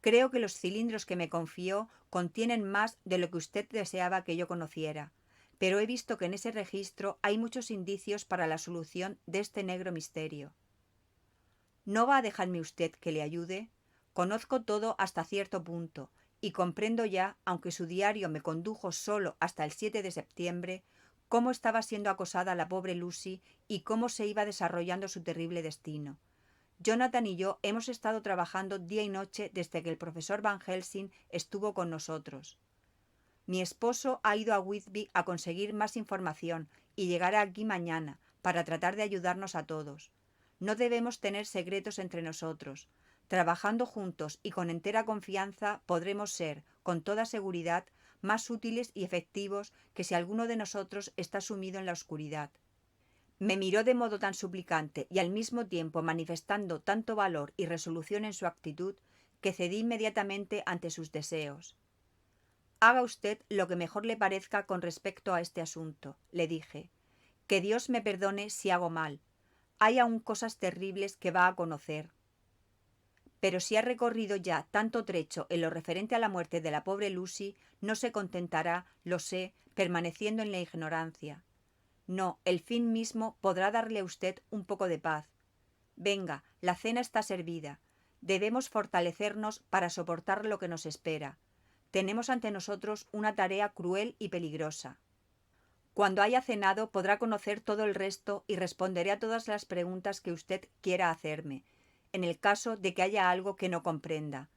Creo que los cilindros que me confió contienen más de lo que usted deseaba que yo conociera, pero he visto que en ese registro hay muchos indicios para la solución de este negro misterio. ¿No va a dejarme usted que le ayude? Conozco todo hasta cierto punto, y comprendo ya, aunque su diario me condujo solo hasta el 7 de septiembre, cómo estaba siendo acosada la pobre Lucy y cómo se iba desarrollando su terrible destino. Jonathan y yo hemos estado trabajando día y noche desde que el profesor Van Helsing estuvo con nosotros. Mi esposo ha ido a Whitby a conseguir más información y llegará aquí mañana para tratar de ayudarnos a todos. No debemos tener secretos entre nosotros. Trabajando juntos y con entera confianza podremos ser, con toda seguridad, más útiles y efectivos que si alguno de nosotros está sumido en la oscuridad. Me miró de modo tan suplicante y al mismo tiempo manifestando tanto valor y resolución en su actitud que cedí inmediatamente ante sus deseos. Haga usted lo que mejor le parezca con respecto a este asunto, le dije. Que Dios me perdone si hago mal. Hay aún cosas terribles que va a conocer. Pero si ha recorrido ya tanto trecho en lo referente a la muerte de la pobre Lucy, no se contentará, lo sé, permaneciendo en la ignorancia. No, el fin mismo podrá darle a usted un poco de paz. Venga, la cena está servida. Debemos fortalecernos para soportar lo que nos espera. Tenemos ante nosotros una tarea cruel y peligrosa. Cuando haya cenado podrá conocer todo el resto y responderé a todas las preguntas que usted quiera hacerme, en el caso de que haya algo que no comprenda,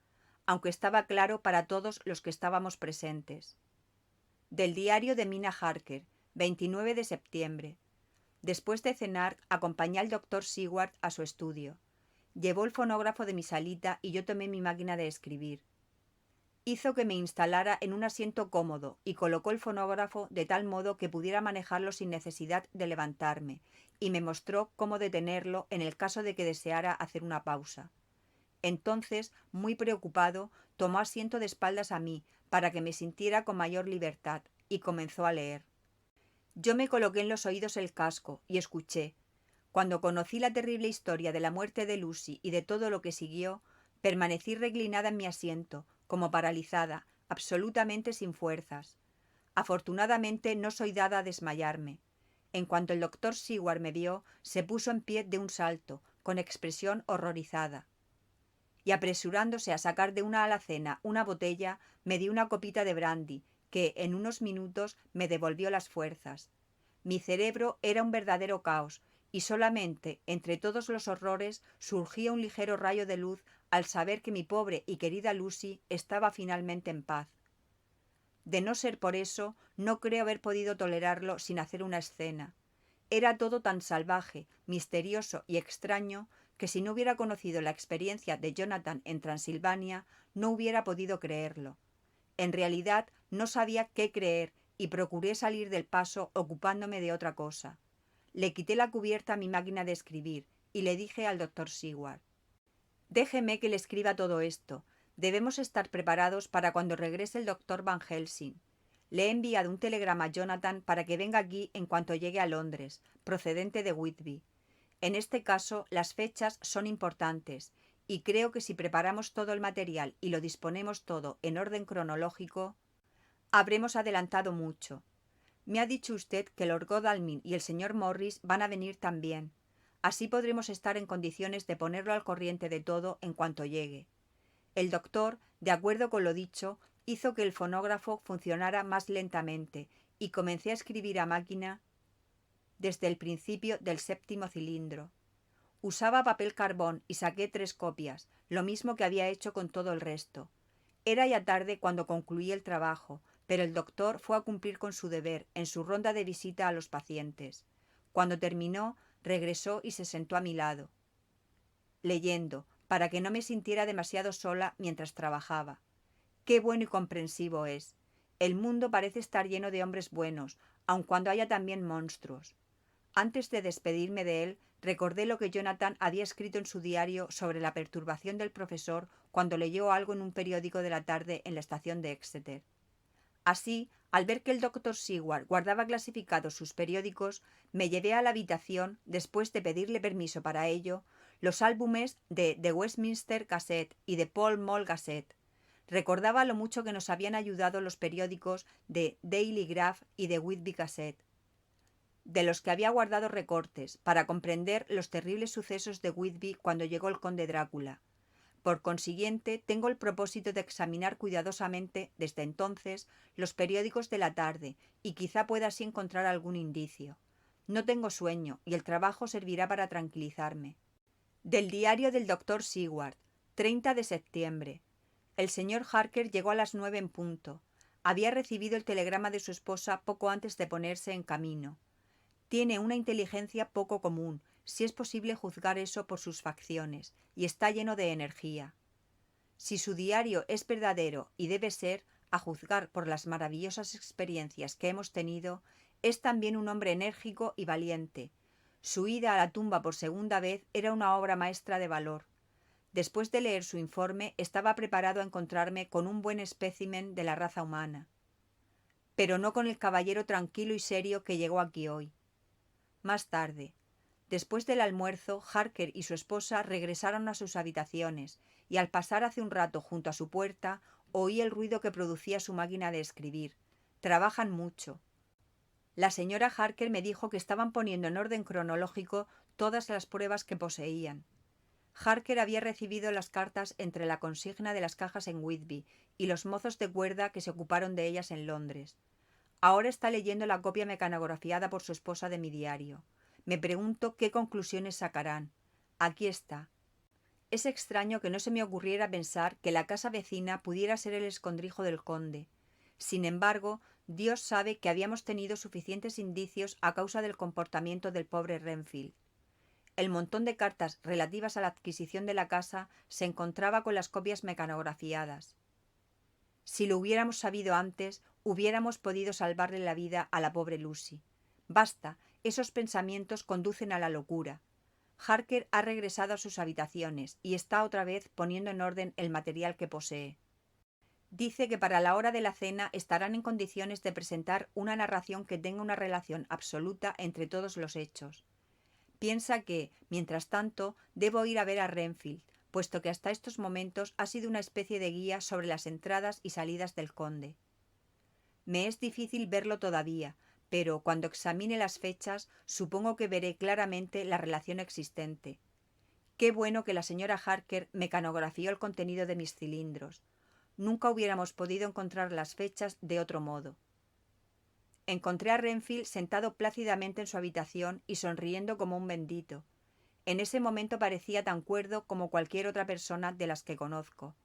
aunque estaba claro para todos los que estábamos presentes. Del diario de Mina Harker, 29 de septiembre. Después de cenar, acompañé al doctor Seward a su estudio. Llevó el fonógrafo de mi salita y yo tomé mi máquina de escribir. Hizo que me instalara en un asiento cómodo y colocó el fonógrafo de tal modo que pudiera manejarlo sin necesidad de levantarme, y me mostró cómo detenerlo en el caso de que deseara hacer una pausa. Entonces, muy preocupado, tomó asiento de espaldas a mí para que me sintiera con mayor libertad, y comenzó a leer. Yo me coloqué en los oídos el casco y escuché. Cuando conocí la terrible historia de la muerte de Lucy y de todo lo que siguió, permanecí reclinada en mi asiento, como paralizada, absolutamente sin fuerzas. Afortunadamente no soy dada a desmayarme. En cuanto el doctor Seward me vio, se puso en pie de un salto, con expresión horrorizada. Y apresurándose a sacar de una alacena una botella, me dio una copita de brandy, que en unos minutos me devolvió las fuerzas. Mi cerebro era un verdadero caos, y solamente entre todos los horrores surgía un ligero rayo de luz al saber que mi pobre y querida Lucy estaba finalmente en paz. De no ser por eso, no creo haber podido tolerarlo sin hacer una escena. Era todo tan salvaje, misterioso y extraño que si no hubiera conocido la experiencia de Jonathan en Transilvania, no hubiera podido creerlo. En realidad no sabía qué creer y procuré salir del paso ocupándome de otra cosa. Le quité la cubierta a mi máquina de escribir y le dije al doctor Seward: «Déjeme que le escriba todo esto. Debemos estar preparados para cuando regrese el doctor Van Helsing. Le he enviado un telegrama a Jonathan para que venga aquí en cuanto llegue a Londres, procedente de Whitby. En este caso, las fechas son importantes, y creo que si preparamos todo el material y lo disponemos todo en orden cronológico, habremos adelantado mucho. Me ha dicho usted que Lord Godalming y el señor Morris van a venir también. Así podremos estar en condiciones de ponerlo al corriente de todo en cuanto llegue». El doctor, de acuerdo con lo dicho, hizo que el fonógrafo funcionara más lentamente y comencé a escribir a máquina desde el principio del 7º cilindro. Usaba papel carbón y saqué 3 copias, lo mismo que había hecho con todo el resto. Era ya tarde cuando concluí el trabajo, pero el doctor fue a cumplir con su deber en su ronda de visita a los pacientes. Cuando terminó, regresó y se sentó a mi lado, leyendo, para que no me sintiera demasiado sola mientras trabajaba. Qué bueno y comprensivo es. El mundo parece estar lleno de hombres buenos, aun cuando haya también monstruos. Antes de despedirme de él, recordé lo que Jonathan había escrito en su diario sobre la perturbación del profesor cuando leyó algo en un periódico de la tarde en la estación de Exeter. Así, al ver que el doctor Seward guardaba clasificados sus periódicos, me llevé a la habitación, después de pedirle permiso para ello, los álbumes de The Westminster Gazette y de Pall Mall Gazette. Recordaba lo mucho que nos habían ayudado los periódicos de Daily Graph y de Whitby Gazette, de los que había guardado recortes, para comprender los terribles sucesos de Whitby cuando llegó el conde Drácula. Por consiguiente, tengo el propósito de examinar cuidadosamente, desde entonces, los periódicos de la tarde, y quizá pueda así encontrar algún indicio. No tengo sueño, y el trabajo servirá para tranquilizarme. Del diario del doctor Seward, 30 de septiembre. El señor Harker llegó a las 9 en punto. Había recibido el telegrama de su esposa poco antes de ponerse en camino. Tiene una inteligencia poco común, si es posible juzgar eso por sus facciones, y está lleno de energía. Si su diario es verdadero y debe ser, a juzgar por las maravillosas experiencias que hemos tenido, es también un hombre enérgico y valiente. Su ida a la tumba por segunda vez era una obra maestra de valor. Después de leer su informe, estaba preparado a encontrarme con un buen espécimen de la raza humana, pero no con el caballero tranquilo y serio que llegó aquí hoy. Más tarde, después del almuerzo, Harker y su esposa regresaron a sus habitaciones, y al pasar hace un rato junto a su puerta, oí el ruido que producía su máquina de escribir. Trabajan mucho. La señora Harker me dijo que estaban poniendo en orden cronológico todas las pruebas que poseían. Harker había recibido las cartas entre la consigna de las cajas en Whitby y los mozos de guarda que se ocuparon de ellas en Londres. Ahora está leyendo la copia mecanografiada por su esposa de mi diario. Me pregunto qué conclusiones sacarán. Aquí está. Es extraño que no se me ocurriera pensar que la casa vecina pudiera ser el escondrijo del conde. Sin embargo, Dios sabe que habíamos tenido suficientes indicios a causa del comportamiento del pobre Renfield. El montón de cartas relativas a la adquisición de la casa se encontraba con las copias mecanografiadas. Si lo hubiéramos sabido antes, hubiéramos podido salvarle la vida a la pobre Lucy. Basta, esos pensamientos conducen a la locura. Harker ha regresado a sus habitaciones y está otra vez poniendo en orden el material que posee. Dice que para la hora de la cena estarán en condiciones de presentar una narración que tenga una relación absoluta entre todos los hechos. Piensa que, mientras tanto, debo ir a ver a Renfield, puesto que hasta estos momentos ha sido una especie de guía sobre las entradas y salidas del conde. Me es difícil verlo todavía, pero cuando examine las fechas supongo que veré claramente la relación existente. Qué bueno que la señora Harker mecanografió el contenido de mis cilindros. Nunca hubiéramos podido encontrar las fechas de otro modo. Encontré a Renfield sentado plácidamente en su habitación y sonriendo como un bendito. En ese momento parecía tan cuerdo como cualquier otra persona de las que conozco.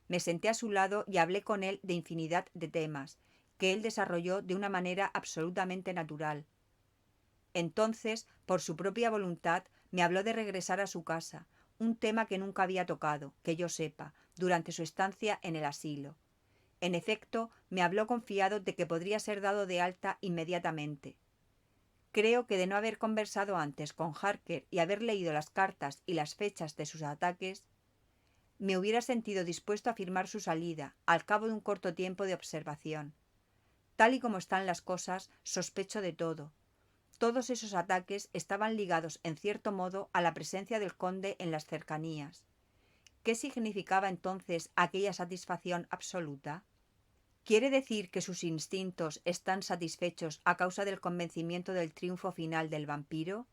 Me senté a su lado y hablé con él de infinidad de temas, que él desarrolló de una manera absolutamente natural. Entonces, por su propia voluntad, me habló de regresar a su casa, un tema que nunca había tocado, que yo sepa, durante su estancia en el asilo. En efecto, me habló confiado de que podría ser dado de alta inmediatamente. Creo que de no haber conversado antes con Harker y haber leído las cartas y las fechas de sus ataques, me hubiera sentido dispuesto a firmar su salida al cabo de un corto tiempo de observación. Tal y como están las cosas, sospecho de todo. Todos esos ataques estaban ligados en cierto modo a la presencia del conde en las cercanías. ¿Qué significaba entonces aquella satisfacción absoluta? ¿Quiere decir que sus instintos están satisfechos a causa del convencimiento del triunfo final del vampiro?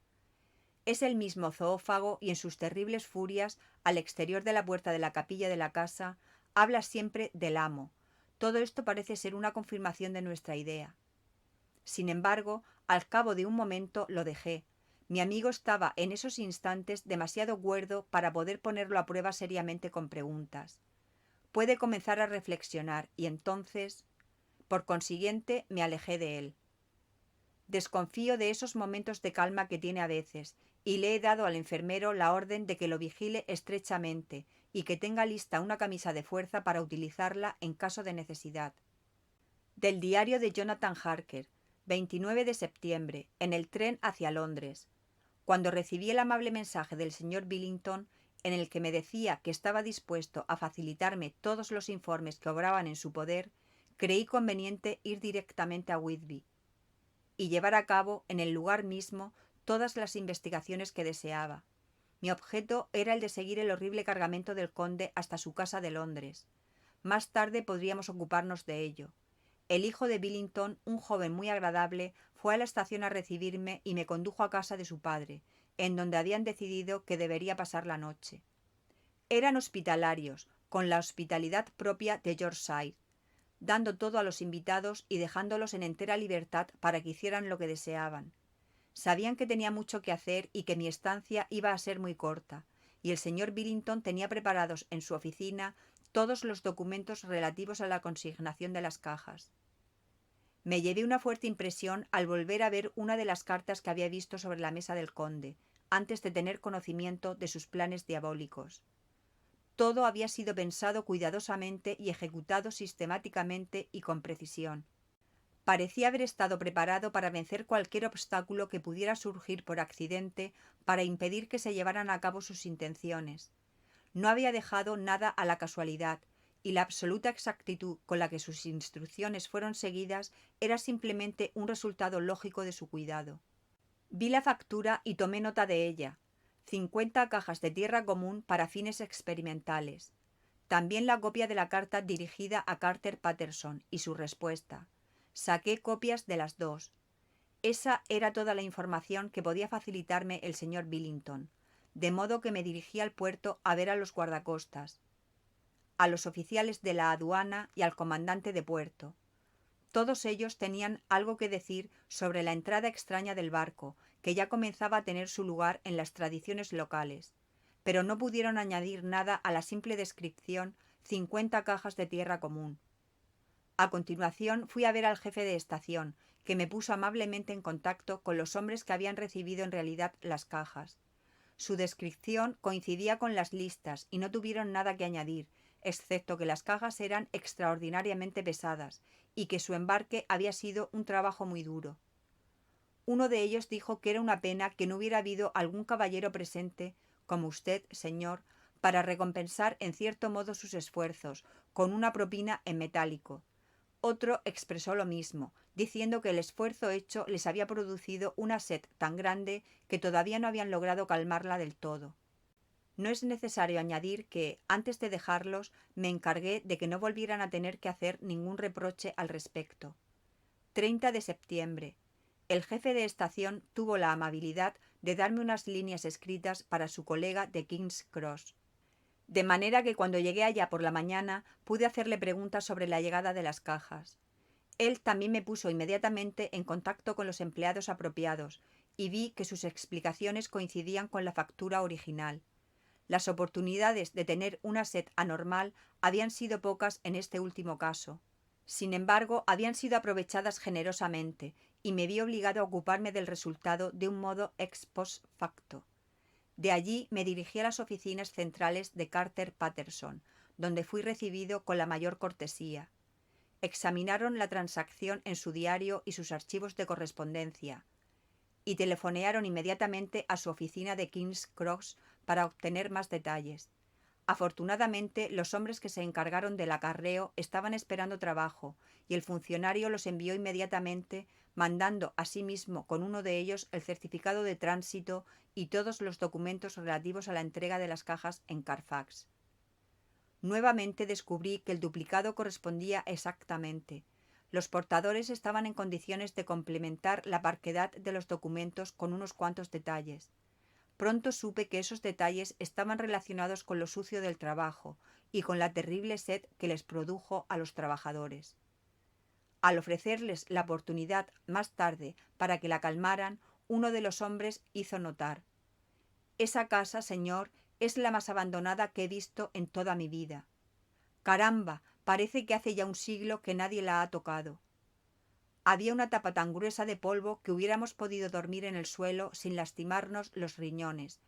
Es el mismo zoófago y en sus terribles furias, al exterior de la puerta de la capilla de la casa, habla siempre del amo. Todo esto parece ser una confirmación de nuestra idea. Sin embargo, al cabo de un momento lo dejé. Mi amigo estaba en esos instantes demasiado cuerdo para poder ponerlo a prueba seriamente con preguntas. Puede comenzar a reflexionar y entonces, por consiguiente, me alejé de él. Desconfío de esos momentos de calma que tiene a veces y le he dado al enfermero la orden de que lo vigile estrechamente y que tenga lista una camisa de fuerza para utilizarla en caso de necesidad. Del diario de Jonathan Harker, 29 de septiembre, en el tren hacia Londres. Cuando recibí el amable mensaje del señor Billington, en el que me decía que estaba dispuesto a facilitarme todos los informes que obraban en su poder, creí conveniente ir directamente a Whitby y llevar a cabo en el lugar mismo todas las investigaciones que deseaba. Mi objeto era el de seguir el horrible cargamento del conde hasta su casa de Londres. Más tarde podríamos ocuparnos de ello. El hijo de Billington, un joven muy agradable, fue a la estación a recibirme y me condujo a casa de su padre, en donde habían decidido que debería pasar la noche. Eran hospitalarios, con la hospitalidad propia de Yorkshire, dando todo a los invitados y dejándolos en entera libertad para que hicieran lo que deseaban. Sabían que tenía mucho que hacer y que mi estancia iba a ser muy corta, y el señor Billington tenía preparados en su oficina todos los documentos relativos a la consignación de las cajas. Me llevé una fuerte impresión al volver a ver una de las cartas que había visto sobre la mesa del conde, antes de tener conocimiento de sus planes diabólicos. Todo había sido pensado cuidadosamente y ejecutado sistemáticamente y con precisión. Parecía haber estado preparado para vencer cualquier obstáculo que pudiera surgir por accidente para impedir que se llevaran a cabo sus intenciones. No había dejado nada a la casualidad, y la absoluta exactitud con la que sus instrucciones fueron seguidas era simplemente un resultado lógico de su cuidado. Vi la factura y tomé nota de ella. 50 cajas de tierra común para fines experimentales. También la copia de la carta dirigida a Carter Paterson y su respuesta. Saqué copias de las dos. Esa era toda la información que podía facilitarme el señor Billington, de modo que me dirigí al puerto a ver a los guardacostas, a los oficiales de la aduana y al comandante de puerto. Todos ellos tenían algo que decir sobre la entrada extraña del barco, que ya comenzaba a tener su lugar en las tradiciones locales, pero no pudieron añadir nada a la simple descripción 50 cajas de tierra común. A continuación fui a ver al jefe de estación, que me puso amablemente en contacto con los hombres que habían recibido en realidad las cajas. Su descripción coincidía con las listas y no tuvieron nada que añadir, excepto que las cajas eran extraordinariamente pesadas y que su embarque había sido un trabajo muy duro. Uno de ellos dijo que era una pena que no hubiera habido algún caballero presente, como usted, señor, para recompensar en cierto modo sus esfuerzos, con una propina en metálico. Otro expresó lo mismo, diciendo que el esfuerzo hecho les había producido una sed tan grande que todavía no habían logrado calmarla del todo. No es necesario añadir que, antes de dejarlos, me encargué de que no volvieran a tener que hacer ningún reproche al respecto. 30 de septiembre. El jefe de estación tuvo la amabilidad de darme unas líneas escritas para su colega de King's Cross, de manera que cuando llegué allá por la mañana pude hacerle preguntas sobre la llegada de las cajas. Él también me puso inmediatamente en contacto con los empleados apropiados y vi que sus explicaciones coincidían con la factura original. Las oportunidades de tener una sed anormal habían sido pocas en este último caso. Sin embargo, habían sido aprovechadas generosamente y me vi obligado a ocuparme del resultado de un modo ex post facto. De allí me dirigí a las oficinas centrales de Carter Paterson, donde fui recibido con la mayor cortesía. Examinaron la transacción en su diario y sus archivos de correspondencia, y telefonearon inmediatamente a su oficina de King's Cross para obtener más detalles. Afortunadamente, los hombres que se encargaron del acarreo estaban esperando trabajo, y el funcionario los envió inmediatamente, mandando asimismo con uno de ellos el certificado de tránsito y todos los documentos relativos a la entrega de las cajas en Carfax. Nuevamente descubrí que el duplicado correspondía exactamente. Los portadores estaban en condiciones de complementar la parquedad de los documentos con unos cuantos detalles. Pronto supe que esos detalles estaban relacionados con lo sucio del trabajo y con la terrible sed que les produjo a los trabajadores. Al ofrecerles la oportunidad más tarde para que la calmaran, uno de los hombres hizo notar: «Esa casa, señor, es la más abandonada que he visto en toda mi vida. Caramba, parece que hace ya un siglo que nadie la ha tocado». Había una tapa tan gruesa de polvo que hubiéramos podido dormir en el suelo sin lastimarnos los riñones,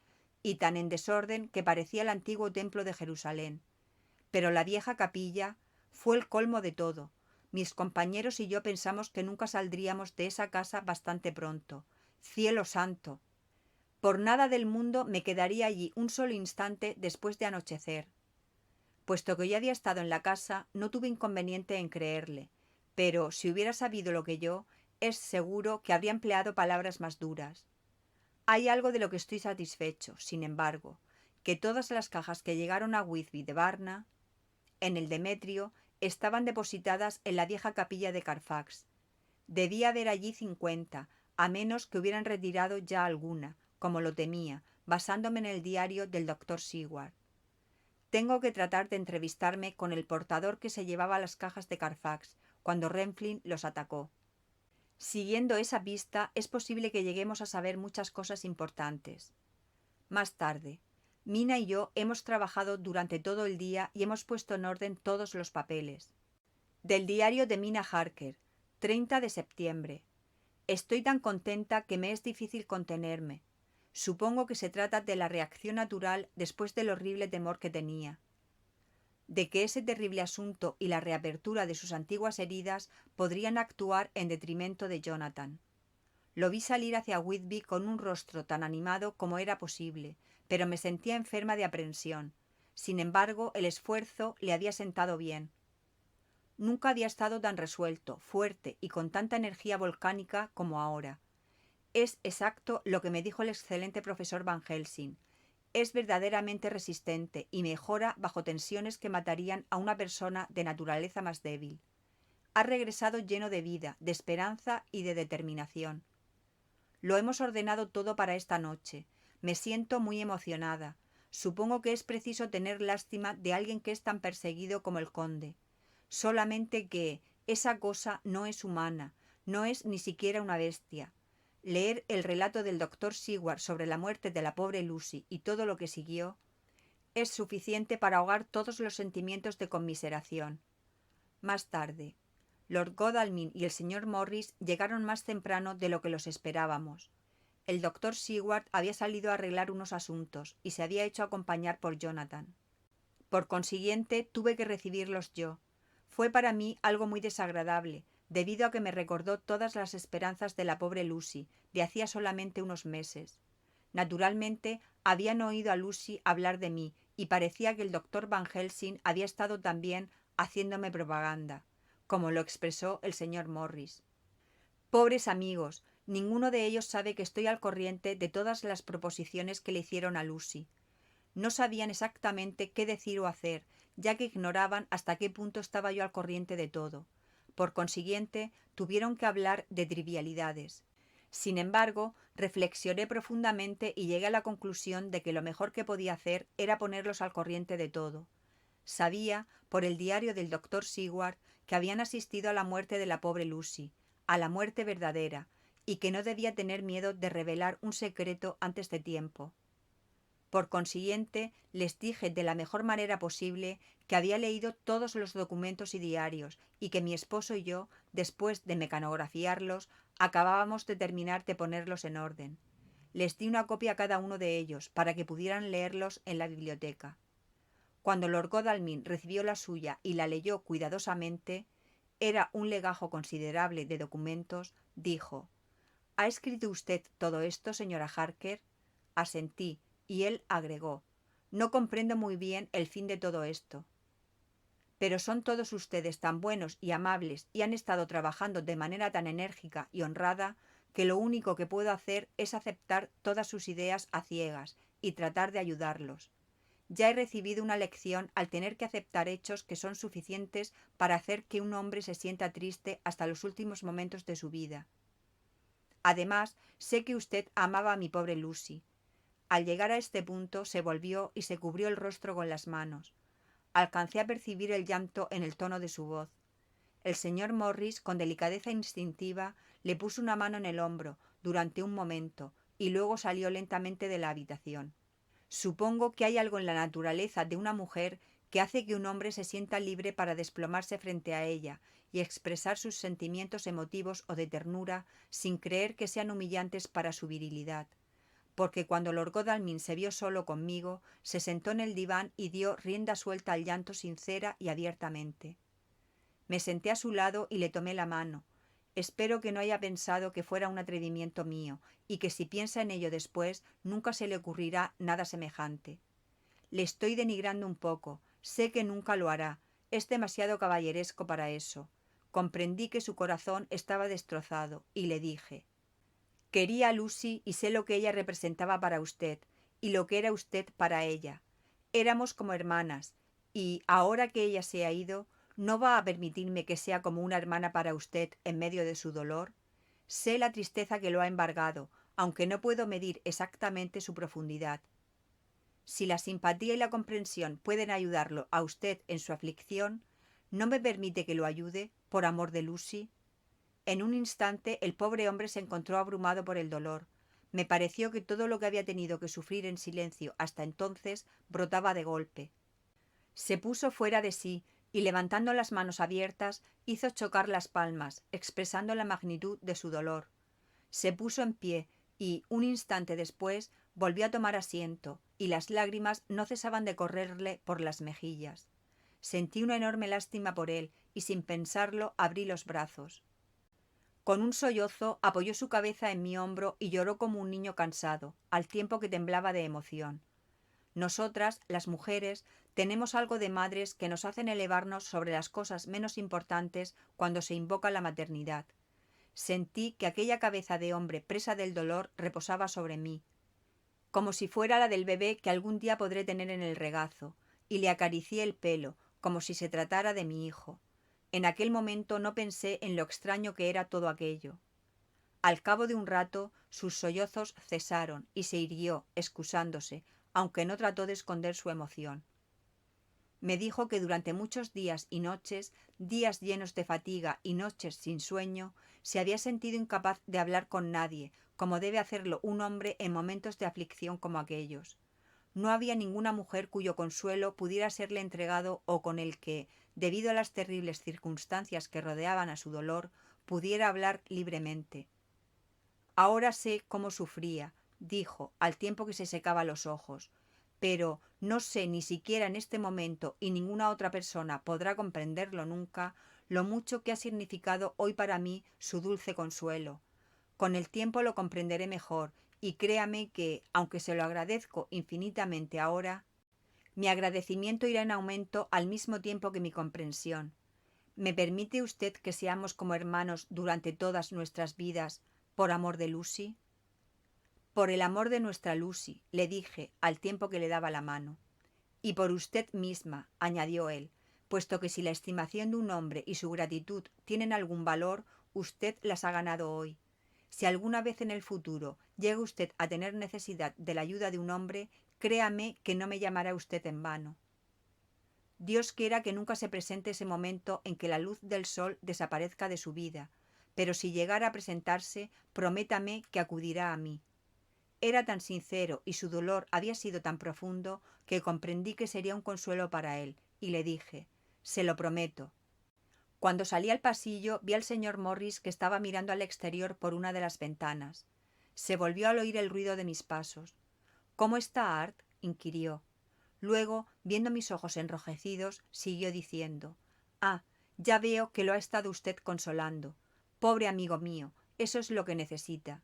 y tan en desorden que parecía el antiguo templo de Jerusalén. Pero la vieja capilla fue el colmo de todo. Mis compañeros y yo pensamos que nunca saldríamos de esa casa bastante pronto. ¡Cielo santo! Por nada del mundo me quedaría allí un solo instante después de anochecer. Puesto que ya había estado en la casa, no tuve inconveniente en creerle, pero si hubiera sabido lo que yo, es seguro que habría empleado palabras más duras. Hay algo de lo que estoy satisfecho, sin embargo, que todas las cajas que llegaron a Whitby de Varna, en el Demetrio, estaban depositadas en la vieja capilla de Carfax. Debía haber allí 50, a menos que hubieran retirado ya alguna, como lo temía, basándome en el diario del doctor Seward. Tengo que tratar de entrevistarme con el portador que se llevaba las cajas de Carfax cuando Renfrew los atacó. Siguiendo esa pista es posible que lleguemos a saber muchas cosas importantes. Más tarde, Mina y yo hemos trabajado durante todo el día y hemos puesto en orden todos los papeles. Del diario de Mina Harker, 30 de septiembre. Estoy tan contenta que me es difícil contenerme. Supongo que se trata de la reacción natural después del horrible temor que tenía. De que ese terrible asunto y la reapertura de sus antiguas heridas podrían actuar en detrimento de Jonathan. Lo vi salir hacia Whitby con un rostro tan animado como era posible, pero me sentía enferma de aprensión. Sin embargo, el esfuerzo le había sentado bien. Nunca había estado tan resuelto, fuerte y con tanta energía volcánica como ahora. Es exacto lo que me dijo el excelente profesor Van Helsing. Es verdaderamente resistente y mejora bajo tensiones que matarían a una persona de naturaleza más débil. Ha regresado lleno de vida, de esperanza y de determinación. Lo hemos ordenado todo para esta noche. Me siento muy emocionada. Supongo que es preciso tener lástima de alguien que es tan perseguido como el conde. Solamente que esa cosa no es humana, no es ni siquiera una bestia. Leer el relato del doctor Seward sobre la muerte de la pobre Lucy y todo lo que siguió es suficiente para ahogar todos los sentimientos de conmiseración. Más tarde, Lord Godalming y el señor Morris llegaron más temprano de lo que los esperábamos. El doctor Seward había salido a arreglar unos asuntos y se había hecho acompañar por Jonathan. Por consiguiente, tuve que recibirlos yo. Fue para mí algo muy desagradable, debido a que me recordó todas las esperanzas de la pobre Lucy, de hacía solamente unos meses. Naturalmente, habían oído a Lucy hablar de mí, y parecía que el doctor Van Helsing había estado también haciéndome propaganda, como lo expresó el señor Morris. Pobres amigos, ninguno de ellos sabe que estoy al corriente de todas las proposiciones que le hicieron a Lucy. No sabían exactamente qué decir o hacer, ya que ignoraban hasta qué punto estaba yo al corriente de todo. Por consiguiente, tuvieron que hablar de trivialidades. Sin embargo, reflexioné profundamente y llegué a la conclusión de que lo mejor que podía hacer era ponerlos al corriente de todo. Sabía, por el diario del doctor Seward, que habían asistido a la muerte de la pobre Lucy, a la muerte verdadera, y que no debía tener miedo de revelar un secreto antes de tiempo. Por consiguiente, les dije de la mejor manera posible que había leído todos los documentos y diarios y que mi esposo y yo, después de mecanografiarlos, acabábamos de terminar de ponerlos en orden. Les di una copia a cada uno de ellos para que pudieran leerlos en la biblioteca. Cuando Lord Godalming recibió la suya y la leyó cuidadosamente, era un legajo considerable de documentos, dijo: ¿Ha escrito usted todo esto, señora Harker? Asentí, y él agregó: no comprendo muy bien el fin de todo esto. Pero son todos ustedes tan buenos y amables y han estado trabajando de manera tan enérgica y honrada que lo único que puedo hacer es aceptar todas sus ideas a ciegas y tratar de ayudarlos. Ya he recibido una lección al tener que aceptar hechos que son suficientes para hacer que un hombre se sienta triste hasta los últimos momentos de su vida. Además, sé que usted amaba a mi pobre Lucy. Al llegar a este punto se volvió y se cubrió el rostro con las manos. Alcancé a percibir el llanto en el tono de su voz. El señor Morris, con delicadeza instintiva, le puso una mano en el hombro durante un momento y luego salió lentamente de la habitación. Supongo que hay algo en la naturaleza de una mujer que hace que un hombre se sienta libre para desplomarse frente a ella y expresar sus sentimientos emotivos o de ternura sin creer que sean humillantes para su virilidad. Porque cuando Lord Godalming se vio solo conmigo, se sentó en el diván y dio rienda suelta al llanto sincera y abiertamente. Me senté a su lado y le tomé la mano. Espero que no haya pensado que fuera un atrevimiento mío, y que si piensa en ello después, nunca se le ocurrirá nada semejante. Le estoy denigrando un poco, sé que nunca lo hará, es demasiado caballeresco para eso. Comprendí que su corazón estaba destrozado, y le dije: quería a Lucy y sé lo que ella representaba para usted, y lo que era usted para ella. Éramos como hermanas, y ahora que ella se ha ido, ¿no va a permitirme que sea como una hermana para usted en medio de su dolor? Sé la tristeza que lo ha embargado, aunque no puedo medir exactamente su profundidad. Si la simpatía y la comprensión pueden ayudarlo a usted en su aflicción, ¿no me permite que lo ayude, por amor de Lucy? En un instante el pobre hombre se encontró abrumado por el dolor. Me pareció que todo lo que había tenido que sufrir en silencio hasta entonces brotaba de golpe. Se puso fuera de sí y, levantando las manos abiertas, hizo chocar las palmas, expresando la magnitud de su dolor. Se puso en pie y, un instante después, volvió a tomar asiento, y las lágrimas no cesaban de correrle por las mejillas. Sentí una enorme lástima por él y, sin pensarlo, abrí los brazos. Con un sollozo apoyó su cabeza en mi hombro y lloró como un niño cansado, al tiempo que temblaba de emoción. Nosotras, las mujeres, tenemos algo de madres que nos hacen elevarnos sobre las cosas menos importantes cuando se invoca la maternidad. Sentí que aquella cabeza de hombre presa del dolor reposaba sobre mí, como si fuera la del bebé que algún día podré tener en el regazo, y le acaricié el pelo, como si se tratara de mi hijo. En aquel momento no pensé en lo extraño que era todo aquello. Al cabo de un rato sus sollozos cesaron y se irguió, excusándose, aunque no trató de esconder su emoción. Me dijo que durante muchos días y noches, días llenos de fatiga y noches sin sueño, se había sentido incapaz de hablar con nadie, como debe hacerlo un hombre en momentos de aflicción como aquellos. No había ninguna mujer cuyo consuelo pudiera serle entregado o con el que, debido a las terribles circunstancias que rodeaban a su dolor, pudiera hablar libremente. Ahora sé cómo sufría, dijo, al tiempo que se secaba los ojos, pero no sé ni siquiera en este momento, y ninguna otra persona podrá comprenderlo nunca, lo mucho que ha significado hoy para mí su dulce consuelo. Con el tiempo lo comprenderé mejor, y créame que, aunque se lo agradezco infinitamente ahora, mi agradecimiento irá en aumento al mismo tiempo que mi comprensión. ¿Me permite usted que seamos como hermanos durante todas nuestras vidas, por amor de Lucy? Por el amor de nuestra Lucy, le dije al tiempo que le daba la mano. Y por usted misma, añadió él, puesto que si la estimación de un hombre y su gratitud tienen algún valor, usted las ha ganado hoy. Si alguna vez en el futuro llega usted a tener necesidad de la ayuda de un hombre, créame que no me llamará usted en vano. Dios quiera que nunca se presente ese momento en que la luz del sol desaparezca de su vida, pero si llegara a presentarse, prométame que acudirá a mí. Era tan sincero y su dolor había sido tan profundo que comprendí que sería un consuelo para él, y le dije: se lo prometo. Cuando salí al pasillo vi al señor Morris, que estaba mirando al exterior por una de las ventanas. Se volvió al oír el ruido de mis pasos. ¿Cómo está Art?, inquirió. Luego, viendo mis ojos enrojecidos, siguió diciendo: ah, ya veo que lo ha estado usted consolando. Pobre amigo mío, eso es lo que necesita.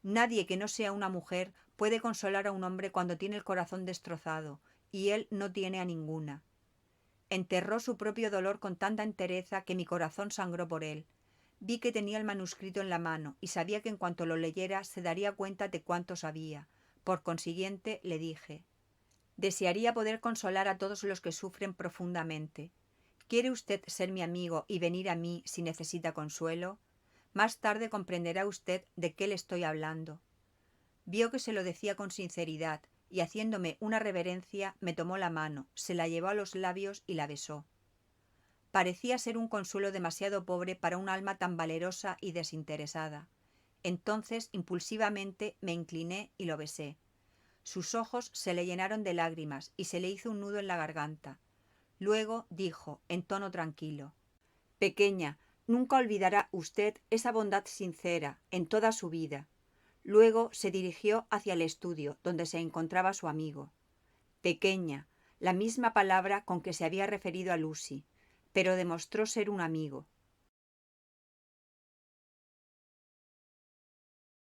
Nadie que no sea una mujer puede consolar a un hombre cuando tiene el corazón destrozado, y él no tiene a ninguna. Enterró su propio dolor con tanta entereza que mi corazón sangró por él. Vi que tenía el manuscrito en la mano y sabía que en cuanto lo leyera se daría cuenta de cuánto sabía. Por consiguiente, le dije: desearía poder consolar a todos los que sufren profundamente. ¿Quiere usted ser mi amigo y venir a mí si necesita consuelo? Más tarde comprenderá usted de qué le estoy hablando. Vio que se lo decía con sinceridad, y haciéndome una reverencia me tomó la mano, se la llevó a los labios y la besó. Parecía ser un consuelo demasiado pobre para un alma tan valerosa y desinteresada. Entonces, impulsivamente, me incliné y lo besé. Sus ojos se le llenaron de lágrimas y se le hizo un nudo en la garganta. Luego dijo, en tono tranquilo: pequeña, nunca olvidará usted esa bondad sincera en toda su vida. Luego se dirigió hacia el estudio, donde se encontraba su amigo. Pequeña, la misma palabra con que se había referido a Lucy. pero demostró ser un amigo.